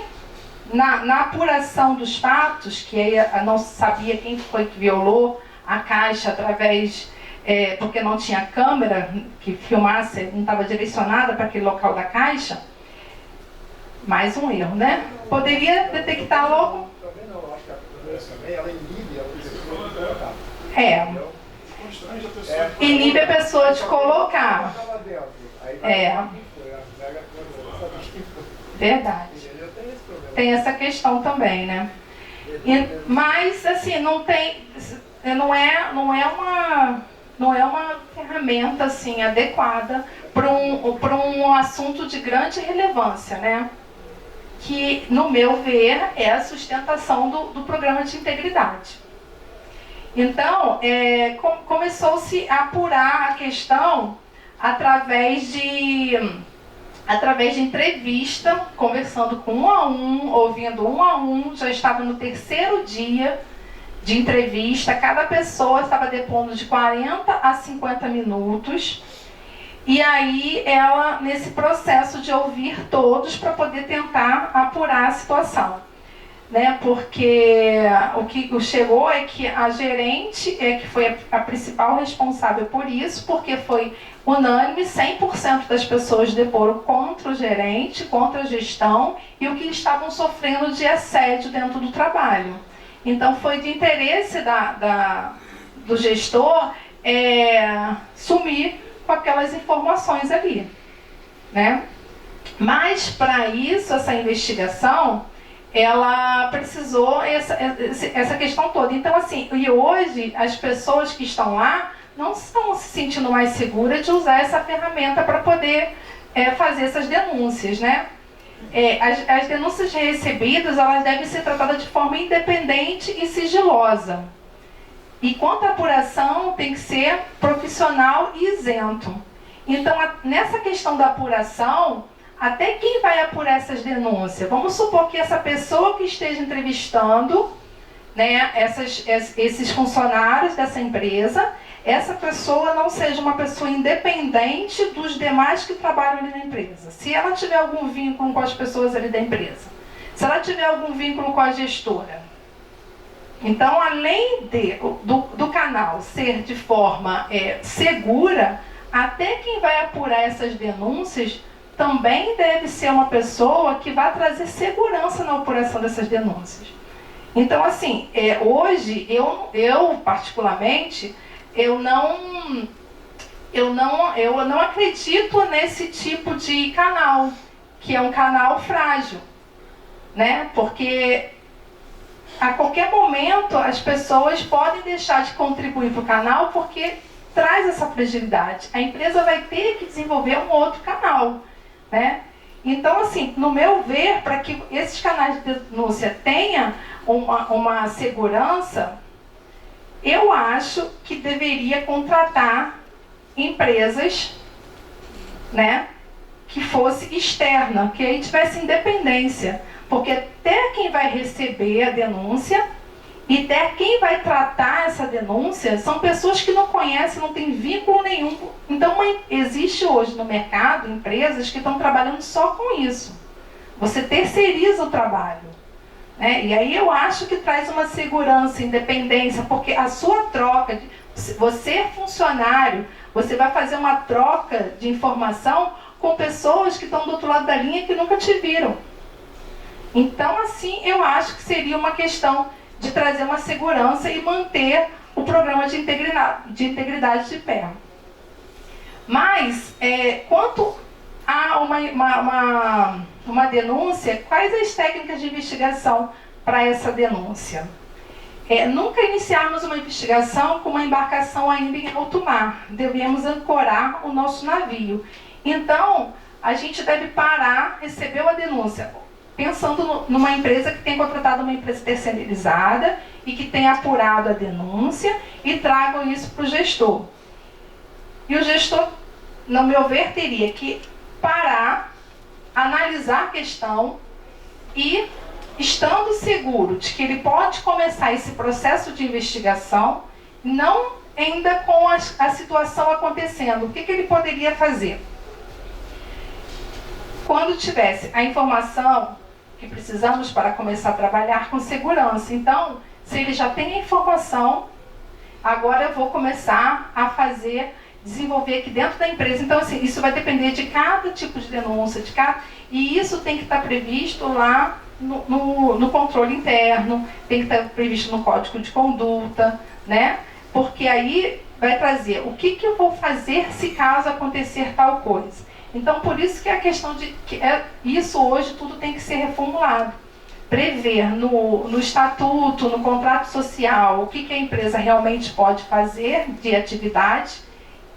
na apuração dos fatos, que aí não se sabia quem foi que violou a caixa através, porque não tinha câmera que filmasse, não estava direcionada para aquele local da caixa, mais um erro, né? Poderia detectar logo. Também não, acho que a câmera também, ela inibe a pessoa de colocar. Inibe a pessoa de colocar. Verdade. Tem essa questão também, né? Mas assim, não é uma ferramenta assim adequada para um assunto de grande relevância, né? Que, no meu ver, é a sustentação do programa de integridade. Então, começou-se a apurar a questão através de entrevista, conversando com um a um, ouvindo um a um. Já estava no 3º dia de entrevista, cada pessoa estava depondo de 40 a 50 minutos. E aí ela, nesse processo de ouvir todos para poder tentar apurar a situação, né? Porque o que chegou é que a gerente que foi a principal responsável por isso, porque foi unânime, 100% das pessoas deporam contra o gerente, contra a gestão e o que estavam sofrendo de assédio dentro do trabalho. Então foi de interesse do gestor sumir com aquelas informações ali, né? Mas para isso, essa investigação, ela precisou essa questão toda. Então assim, e hoje as pessoas que estão lá não estão se sentindo mais seguras de usar essa ferramenta para poder fazer essas denúncias, né? As denúncias recebidas, elas devem ser tratadas de forma independente e sigilosa. E quanto à apuração, tem que ser profissional e isento. Então, nessa questão da apuração, até quem vai apurar essas denúncias? Vamos supor que essa pessoa que esteja entrevistando, né, esses funcionários dessa empresa, essa pessoa não seja uma pessoa independente dos demais que trabalham ali na empresa. Se ela tiver algum vínculo com as pessoas ali da empresa, se ela tiver algum vínculo com a gestora. Então, além do canal ser de forma segura, até quem vai apurar essas denúncias também deve ser uma pessoa que vai trazer segurança na apuração dessas denúncias. Então, assim, hoje, eu particularmente, eu não acredito nesse tipo de canal, que é um canal frágil, né? Porque a qualquer momento as pessoas podem deixar de contribuir para o canal porque traz essa fragilidade. A empresa vai ter que desenvolver um outro canal, né? Então, assim, no meu ver, para que esses canais de denúncia tenham uma segurança, eu acho que deveria contratar empresas, né, que fosse externa, que aí tivesse independência. Porque até quem vai receber a denúncia e até quem vai tratar essa denúncia são pessoas que não conhecem, não têm vínculo nenhum. Então, existe hoje no mercado empresas que estão trabalhando só com isso. Você terceiriza o trabalho. né? E aí eu acho que traz uma segurança, independência, porque a sua troca, você é funcionário, você vai fazer uma troca de informação com pessoas que estão do outro lado da linha que nunca te viram. Então, assim, eu acho que seria uma questão de trazer uma segurança e manter o programa de integridade de pé. Mas, quanto a uma denúncia, quais as técnicas de investigação para essa denúncia? Nunca iniciarmos uma investigação com uma embarcação ainda em alto mar. Devemos ancorar o nosso navio. Então, a gente deve parar, recebeu a denúncia, pensando numa empresa que tem contratado uma empresa terceirizada e que tem apurado a denúncia e tragam isso para o gestor. E o gestor, no meu ver, teria que parar, analisar a questão e, estando seguro de que ele pode começar esse processo de investigação, não ainda com a situação acontecendo, o que ele poderia fazer? Quando tivesse a informação que precisamos para começar a trabalhar com segurança. Então, se ele já tem a informação, agora eu vou começar a desenvolver aqui dentro da empresa. Então, assim, isso vai depender de cada tipo de denúncia, e isso tem que estar previsto lá no controle interno, tem que estar previsto no código de conduta, né? Porque aí vai trazer o que eu vou fazer se caso acontecer tal coisa. Então, por isso que a questão isso hoje tudo tem que ser reformulado. Prever no estatuto, no contrato social, o que a empresa realmente pode fazer de atividade,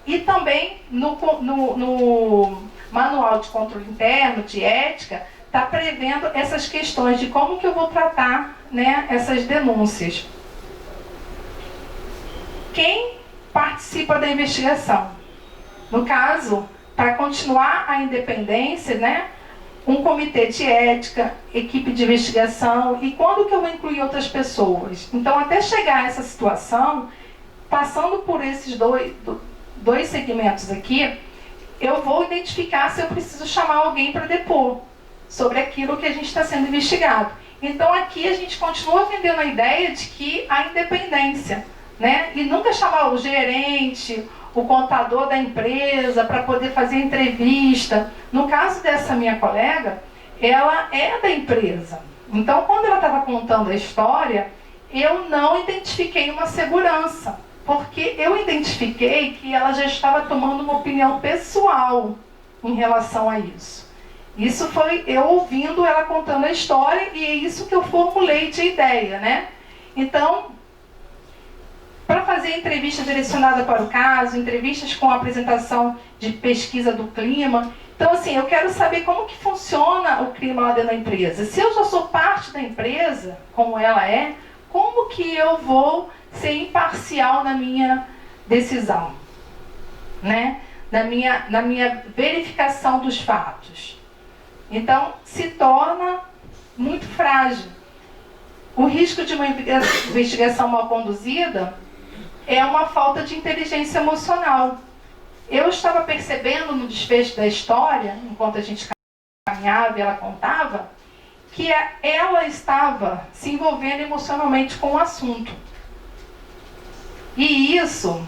e também no manual de controle interno, de ética, está prevendo essas questões de como que eu vou tratar, né, essas denúncias. Quem participa da investigação? No caso, para continuar a independência, né, um comitê de ética, equipe de investigação, e quando que eu vou incluir outras pessoas? Então, até chegar a essa situação, passando por esses dois segmentos aqui, eu vou identificar se eu preciso chamar alguém para depor sobre aquilo que a gente está sendo investigado. Então, aqui a gente continua vendendo a ideia de que a independência, né, e nunca chamar o gerente, o contador da empresa para poder fazer entrevista. No caso dessa minha colega, ela é da empresa. Então, quando ela estava contando a história, eu não identifiquei uma segurança, porque eu identifiquei que ela já estava tomando uma opinião pessoal em relação a isso. Isso foi eu ouvindo ela contando a história, e é isso que eu formulei de ideia, né? Então, para fazer entrevista direcionada para o caso, entrevistas com apresentação de pesquisa do clima. Então, assim, eu quero saber como que funciona o clima lá dentro da empresa. Se eu já sou parte da empresa, como ela é, como que eu vou ser imparcial na minha decisão, né? Na minha verificação dos fatos. Então, se torna muito frágil. O risco de uma investigação mal conduzida é uma falta de inteligência emocional. Eu estava percebendo no desfecho da história, enquanto a gente caminhava e ela contava, que ela estava se envolvendo emocionalmente com o assunto. E isso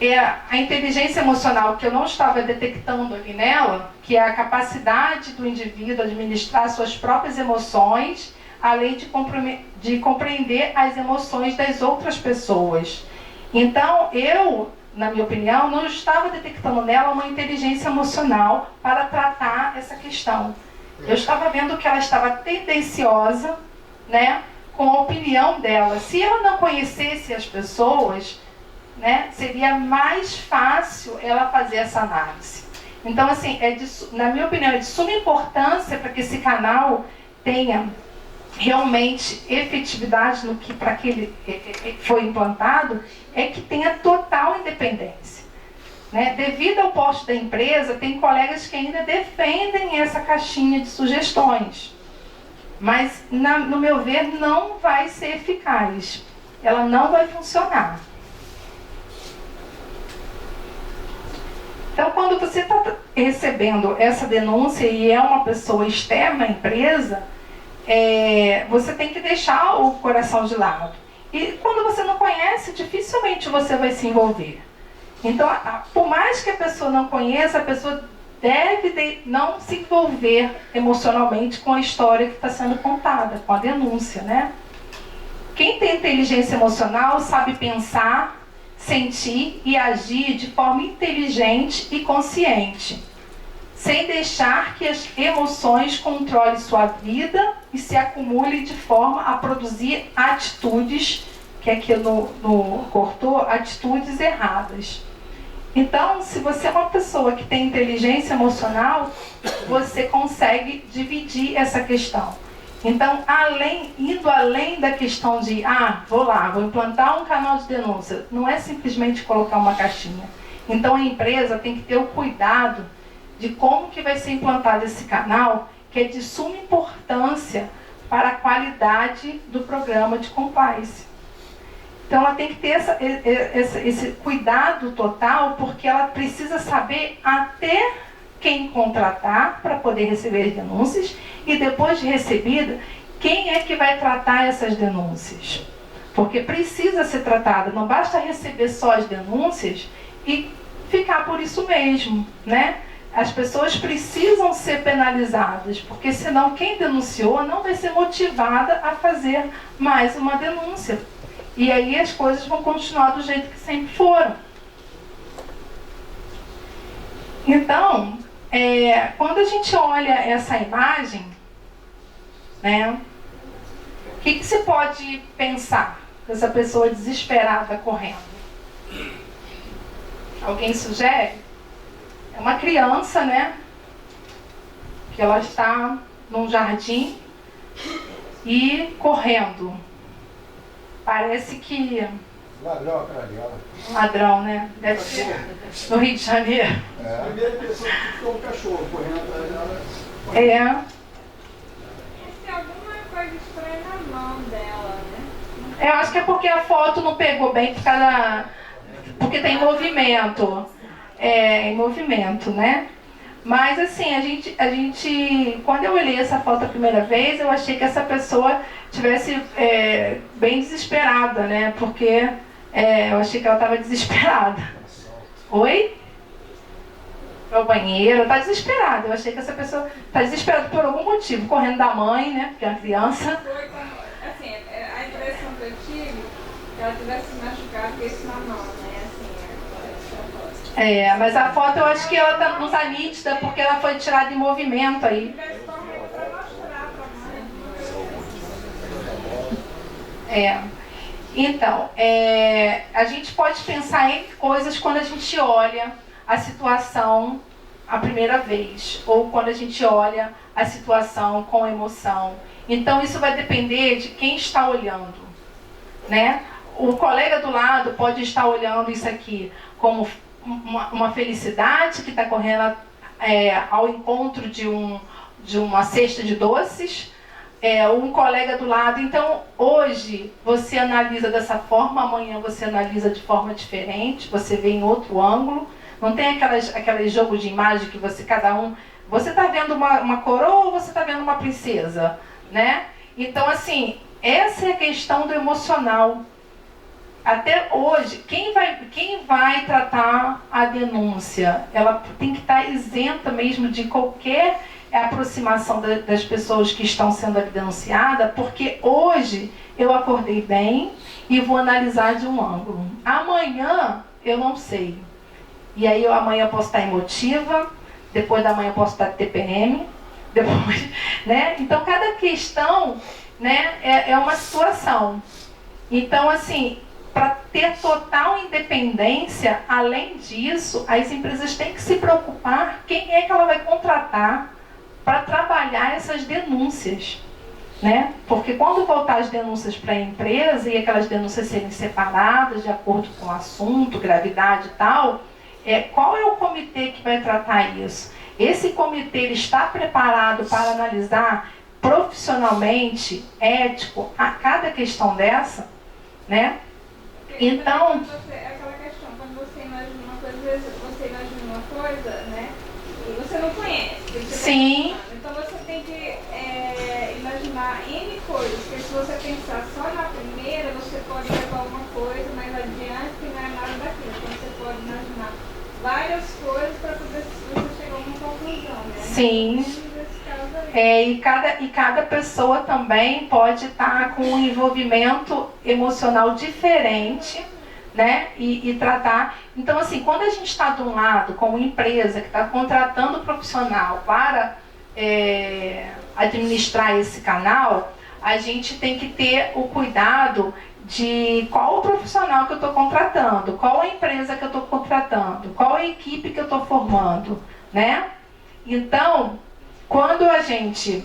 é a inteligência emocional que eu não estava detectando ali nela, que é a capacidade do indivíduo administrar suas próprias emoções, além de compreender as emoções das outras pessoas. Então, eu, na minha opinião, não estava detectando nela uma inteligência emocional para tratar essa questão. Eu estava vendo que ela estava tendenciosa, né, com a opinião dela. Se ela não conhecesse as pessoas, né, seria mais fácil ela fazer essa análise. Então, assim, na minha opinião, é de suma importância para que esse canal tenha realmente efetividade no que para que ele foi implantado, é que tenha total independência, né? Devido ao porte da empresa, tem colegas que ainda defendem essa caixinha de sugestões, mas no meu ver não vai ser eficaz, ela não vai funcionar. Então, quando você está recebendo essa denúncia e é uma pessoa externa à empresa, você tem que deixar o coração de lado. E quando você não conhece, dificilmente você vai se envolver. Então, por mais que a pessoa não conheça, a pessoa deve não se envolver emocionalmente com a história que está sendo contada, com a denúncia, né? Quem tem inteligência emocional sabe pensar, sentir e agir de forma inteligente e consciente, sem deixar que as emoções controlem sua vida e se acumulem de forma a produzir atitudes, que aqui no cortou, atitudes erradas. Então, se você é uma pessoa que tem inteligência emocional, você consegue dividir essa questão. Então, indo além da questão de, vou implantar um canal de denúncia, não é simplesmente colocar uma caixinha. Então, a empresa tem que ter o cuidado de como que vai ser implantado esse canal, que é de suma importância para a qualidade do programa de compliance. Então, ela tem que ter esse cuidado total, porque ela precisa saber até quem contratar para poder receber as denúncias e, depois de recebida, quem é que vai tratar essas denúncias. Porque precisa ser tratada, não basta receber só as denúncias e ficar por isso mesmo, né? As pessoas precisam ser penalizadas, porque senão quem denunciou não vai ser motivada a fazer mais uma denúncia. E aí as coisas vão continuar do jeito que sempre foram. Então, quando a gente olha essa imagem, né, o que se pode pensar dessa pessoa desesperada correndo? Alguém sugere? É uma criança, né, que ela está num jardim e correndo. Parece que... Ladrão atrás dela. Ladrão, né? Deve ser no Rio de Janeiro. A primeira pessoa que ficou um cachorro correndo atrás dela. Tem alguma coisa estranha na mão dela, né? Eu acho que é porque a foto não pegou bem porque tem movimento. Em movimento, né? Mas assim, a gente, quando eu olhei essa foto a primeira vez, eu achei que essa pessoa tivesse bem desesperada, né? Porque eu achei que ela estava desesperada. Oi? Ao banheiro, está desesperada. Eu achei que essa pessoa está desesperada por algum motivo, correndo da mãe, né? Porque é uma criança. Foi como, assim, a impressão que eu tive, que ela tivesse se machucado com isso na mão, né? Mas a foto eu acho que ela não está nítida porque ela foi tirada em movimento aí. Então, a gente pode pensar em coisas quando a gente olha a situação a primeira vez, ou quando a gente olha a situação com emoção. Então, isso vai depender de quem está olhando, né? O colega do lado pode estar olhando isso aqui como uma felicidade que está correndo ao encontro de uma cesta de doces, um colega do lado. Então, hoje você analisa dessa forma, amanhã você analisa de forma diferente, você vê em outro ângulo. Não tem aqueles jogos de imagem que você está vendo uma coroa ou você está vendo uma princesa, né? Então, assim, essa é a questão do emocional. Até hoje, quem vai tratar a denúncia? Ela tem que estar isenta mesmo de qualquer aproximação das pessoas que estão sendo denunciadas, porque hoje eu acordei bem e vou analisar de um ângulo. Amanhã eu não sei. E aí amanhã eu posso estar emotiva, depois da manhã eu posso estar TPM, depois, né? Então cada questão, né, é uma situação. Então, assim, para ter total independência, além disso, as empresas têm que se preocupar quem é que ela vai contratar para trabalhar essas denúncias, né? Porque quando voltar as denúncias para a empresa e aquelas denúncias serem separadas de acordo com o assunto, gravidade e tal, qual é o comitê que vai tratar isso? Esse comitê ele está preparado para analisar profissionalmente, ético, a cada questão dessa, né? Então, aquela questão, quando você imagina uma coisa, às vezes você imagina uma coisa, né? E você não conhece. Sim. Então você tem que imaginar imaginar N coisas, porque se você pensar só na primeira, você pode levar uma coisa mais adiante que não é nada daquilo. Então você pode imaginar várias coisas para poder você chegar a uma conclusão, né? Sim. Nesse caso aí. E cada pessoa também pode estar com um envolvimento emocional diferente, né? E tratar. Então, assim, quando a gente está de um lado, como empresa que está contratando o profissional para administrar esse canal, a gente tem que ter o cuidado de qual o profissional que eu estou contratando, qual a empresa que eu estou contratando, qual a equipe que eu estou formando, né? Então, quando a gente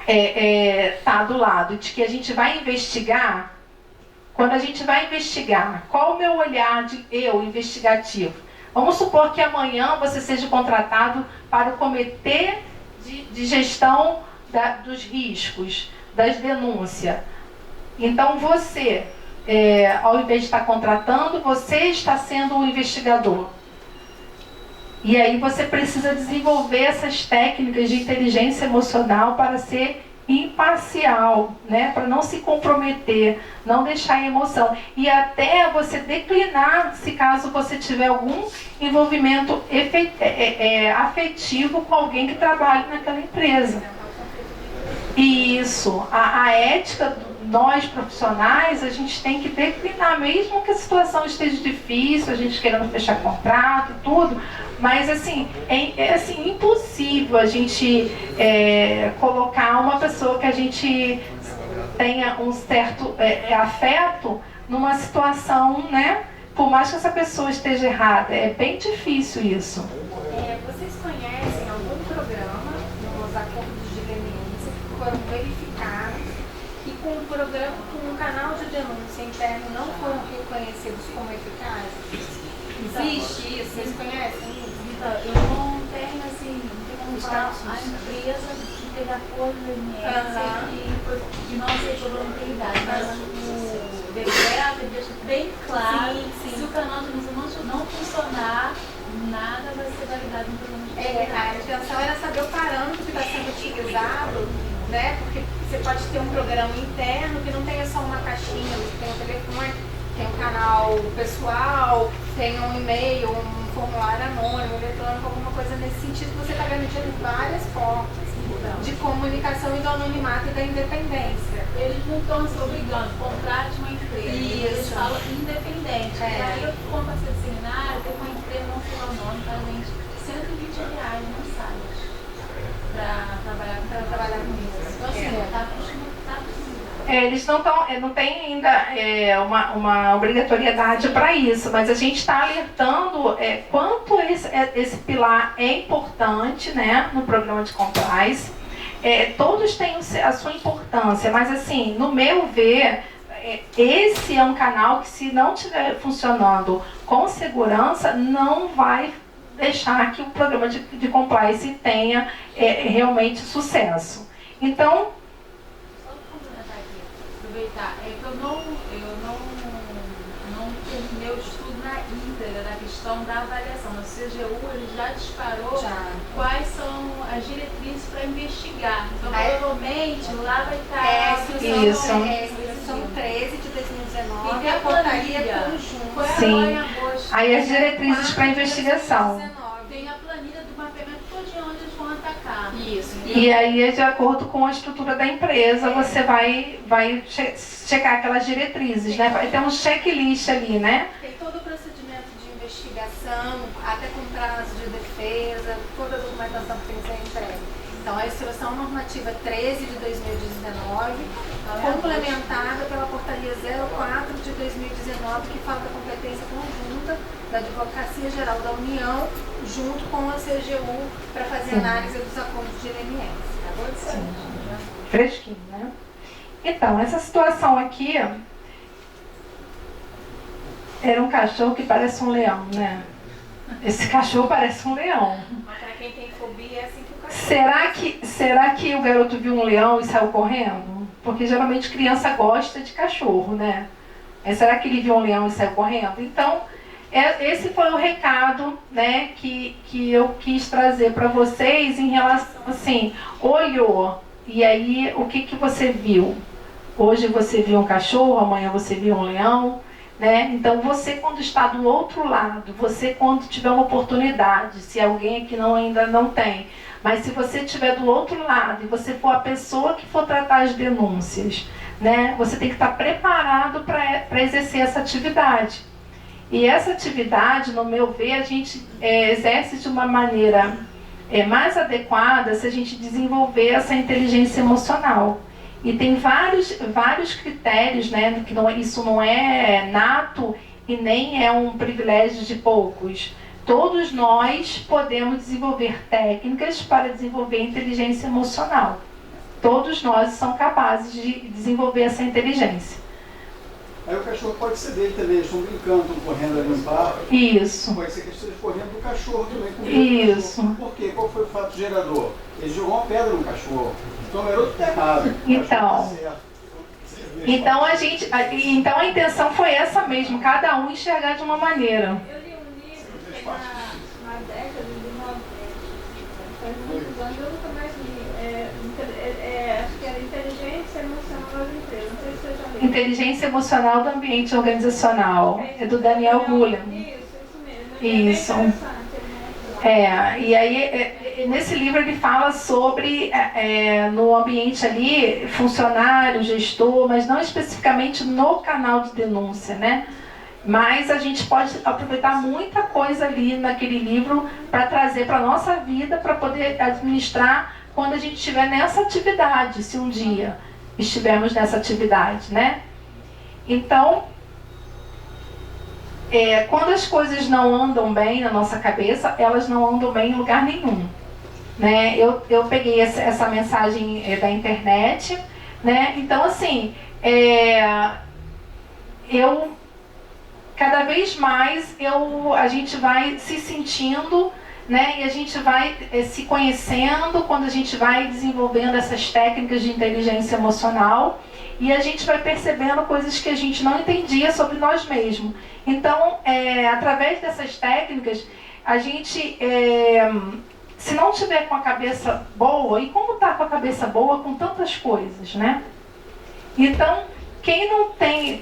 está do lado de que a gente vai investigar, quando a gente vai investigar, qual o meu olhar investigativo? Vamos supor que amanhã você seja contratado para o comitê de gestão dos riscos, das denúncias. Então você, ao invés de estar contratando, você está sendo o investigador. E aí você precisa desenvolver essas técnicas de inteligência emocional para ser imparcial, né? Para não se comprometer, não deixar emoção. E até você declinar, se caso você tiver algum envolvimento afetivo com alguém que trabalha naquela empresa. Isso, a ética, nós profissionais, a gente tem que declinar, mesmo que a situação esteja difícil, a gente querendo fechar contrato, tudo, mas assim, é assim, impossível a gente colocar uma pessoa que a gente tenha um certo afeto numa situação, né? Por mais que essa pessoa esteja errada, é bem difícil isso. Vocês conhecem algum programa nos acordos de leniência que foram verificados e com o programa, com o canal de denúncia interno não foram reconhecidos como eficazes? Existe isso? Vocês conhecem isso? Eu não tenho assim, a empresa que teve acordo de leniência e não aceitou voluntariedade, mas o decreto deixa bem claro que se o canal de denúncia não funcionar, nada vai ser validado no programa de denúncia. A intenção era saber o parâmetro que está sendo utilizado, né? Porque você pode ter um programa interno que não tenha só uma caixinha, tem um telefone, tem um canal pessoal, tem um e-mail, um formulário anônimo, eletrônico, alguma coisa nesse sentido, você está garantindo várias formas de comunicação e do anonimato e da independência. Eles não estão se obrigando, contrate uma empresa. Eles falam independente. E aí eu, como parceiro de seminário, tem uma empresa, não sei o nome, para a gente, R$120 mensais para trabalhar com isso. Então assim, está acostumado. Eles não têm ainda uma obrigatoriedade para isso, mas a gente está alertando quanto esse pilar é importante, né, no programa de compliance. Todos têm a sua importância, mas assim, no meu ver, esse é um canal que, se não estiver funcionando com segurança, não vai deixar que o programa de compliance tenha realmente sucesso. Então, aproveitar, é que eu não terminei o estudo na íntegra da questão da avaliação. No CGU ele já disparou quais são as diretrizes para investigar. Então provavelmente lá vai estar a instrução 13 de 2019 e a portaria conjunta. Sim. Aí as diretrizes para investigação. Tem a planilha do mapeamento todo de onde eles vão atacar. Isso. E aí, de acordo com a estrutura da empresa, você vai checar aquelas diretrizes, né? Vai ter um checklist ali, né? Tem todo o procedimento de investigação, até com prazo de defesa, toda a documentação que tem que ser entregue. Então, a Instrução Normativa 13 de 2019, complementada pela Portaria 04 de 2019, que fala da competência conjunta da Advocacia Geral da União, junto com a CGU, para fazer análise dos acordos de leniência. Acabou de ser. Fresquinho, né? Então, essa situação aqui era um cachorro que parece um leão, né? Esse cachorro parece um leão. Para quem tem fobia, é assim que o cachorro... Será que o garoto viu um leão e saiu correndo? Porque geralmente criança gosta de cachorro, né? Mas será que ele viu um leão e saiu correndo? Então, esse foi o recado, né, que eu quis trazer para vocês em relação, assim, olhou, e aí o que você viu? Hoje você viu um cachorro, amanhã você viu um leão, né? Então você, quando está do outro lado, você quando tiver uma oportunidade, se alguém aqui ainda não tem, mas se você estiver do outro lado e você for a pessoa que for tratar as denúncias, né? Você tem que estar preparado para exercer essa atividade. E essa atividade, no meu ver, a gente exerce de uma maneira mais adequada se a gente desenvolver essa inteligência emocional. E tem vários critérios, né, que isso não é nato e nem é um privilégio de poucos. Todos nós podemos desenvolver técnicas para desenvolver inteligência emocional. Todos nós somos capazes de desenvolver essa inteligência. Aí o cachorro pode ser dele também, eles estão brincando, estão correndo ali no parque. Isso. Pode ser que eles estejam correndo do cachorro também. Com isso. Cachorro. Por quê? Qual foi o fato gerador? Ele jogou uma pedra no cachorro. Então o garoto está errado. Então a intenção foi essa mesmo, cada um enxergar de uma maneira. Eu li um livro na década de 90, faz muitos anos, eu nunca mais li. Acho que era Inteligência Emocional das Empresas, não sei se você já leu. Inteligência Emocional do Ambiente Organizacional, é do Daniel Goleman. Isso mesmo. Isso. E aí nesse livro ele fala sobre no ambiente ali, funcionário, gestor, mas não especificamente no canal de denúncia, né? Mas a gente pode aproveitar muita coisa ali naquele livro para trazer para a nossa vida, para poder administrar quando a gente estiver nessa atividade, se um dia estivermos nessa atividade, né? Então, quando as coisas não andam bem na nossa cabeça, elas não andam bem em lugar nenhum, né? Eu peguei essa mensagem da internet, né? Então, assim, cada vez mais a gente vai se sentindo, né? E a gente vai se conhecendo quando a gente vai desenvolvendo essas técnicas de inteligência emocional. E a gente vai percebendo coisas que a gente não entendia sobre nós mesmos. Então, através dessas técnicas, a gente, se não tiver com a cabeça boa, e como está com a cabeça boa com tantas coisas, né? Então, quem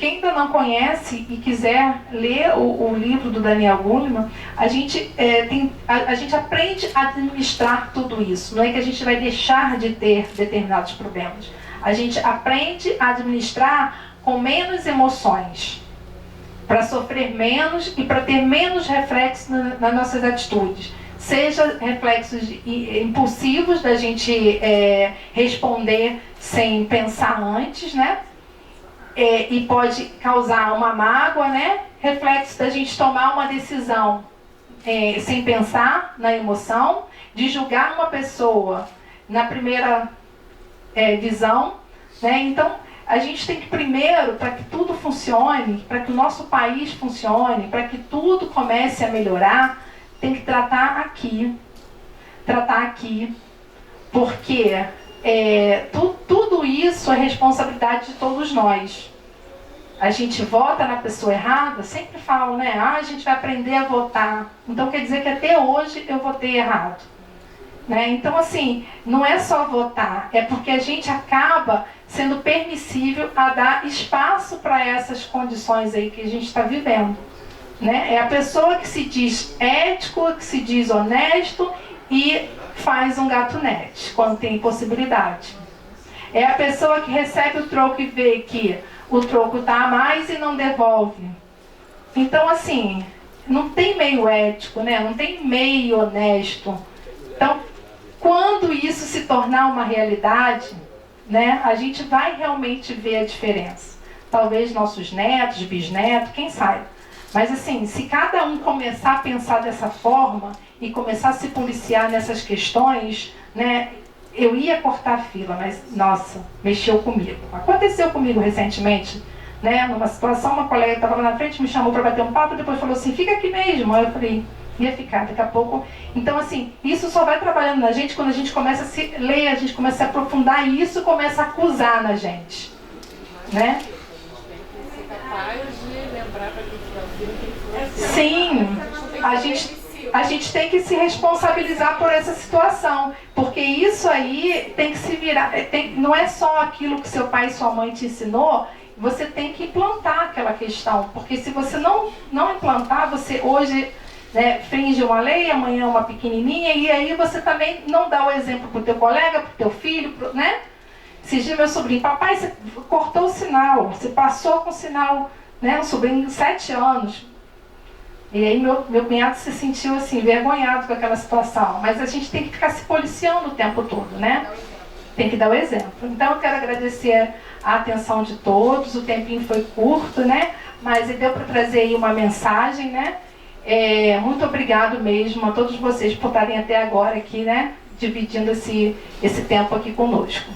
ainda não conhece e quiser ler o livro do Daniel Goleman, a gente aprende a administrar tudo isso. Não é que a gente vai deixar de ter determinados problemas. A gente aprende a administrar com menos emoções, para sofrer menos e para ter menos reflexos nas nossas atitudes. Seja reflexos impulsivos da gente responder sem pensar antes, né? E pode causar uma mágoa, né? Reflexo da gente tomar uma decisão sem pensar na emoção, de julgar uma pessoa na primeira visão, né? Então, a gente tem que primeiro, para que tudo funcione, para que o nosso país funcione, para que tudo comece a melhorar, tem que tratar aqui, porque tudo isso é responsabilidade de todos nós. A gente vota na pessoa errada, sempre falo, né? A gente vai aprender a votar. Então quer dizer que até hoje eu votei errado. Né? Então, assim, não é só votar, é porque a gente acaba sendo permissível a dar espaço para essas condições aí que a gente está vivendo. Né? É a pessoa que se diz ético, que se diz honesto e faz um gatunete quando tem possibilidade. É a pessoa que recebe o troco e vê que o troco está a mais e não devolve. Então, assim, não tem meio ético, né? Não tem meio honesto. Então, quando isso se tornar uma realidade, né, a gente vai realmente ver a diferença. Talvez nossos netos, bisnetos, quem sabe. Mas assim, se cada um começar a pensar dessa forma e começar a se policiar nessas questões, né, eu ia cortar a fila, mas nossa, mexeu comigo. Aconteceu comigo recentemente, né, numa situação, uma colega estava lá na frente, me chamou para bater um papo, depois falou assim, fica aqui mesmo. Aí eu falei, ia ficar daqui a pouco. Então, assim, isso só vai trabalhando na gente quando a gente começa a se ler, a gente começa a se aprofundar e isso começa a acusar na gente, né? Sim, a gente a gente tem que se responsabilizar por essa situação, porque isso aí tem que se virar, não é só aquilo que seu pai e sua mãe te ensinou, você tem que implantar aquela questão, porque se você não implantar, você hoje, né, finge uma lei, amanhã uma pequenininha, e aí você também não dá o exemplo para o teu colega, para o teu filho, né? Esses dias meu sobrinho, papai, você cortou o sinal, você passou com o sinal, né, um sobrinho de 7 anos. E aí meu cunhado se sentiu assim, envergonhado com aquela situação. Mas a gente tem que ficar se policiando o tempo todo, né? Tem que dar o exemplo. Então eu quero agradecer a atenção de todos, o tempinho foi curto, né? Mas deu para trazer aí uma mensagem, né? Muito obrigado mesmo a todos vocês por estarem até agora aqui, né? Dividindo esse tempo aqui conosco.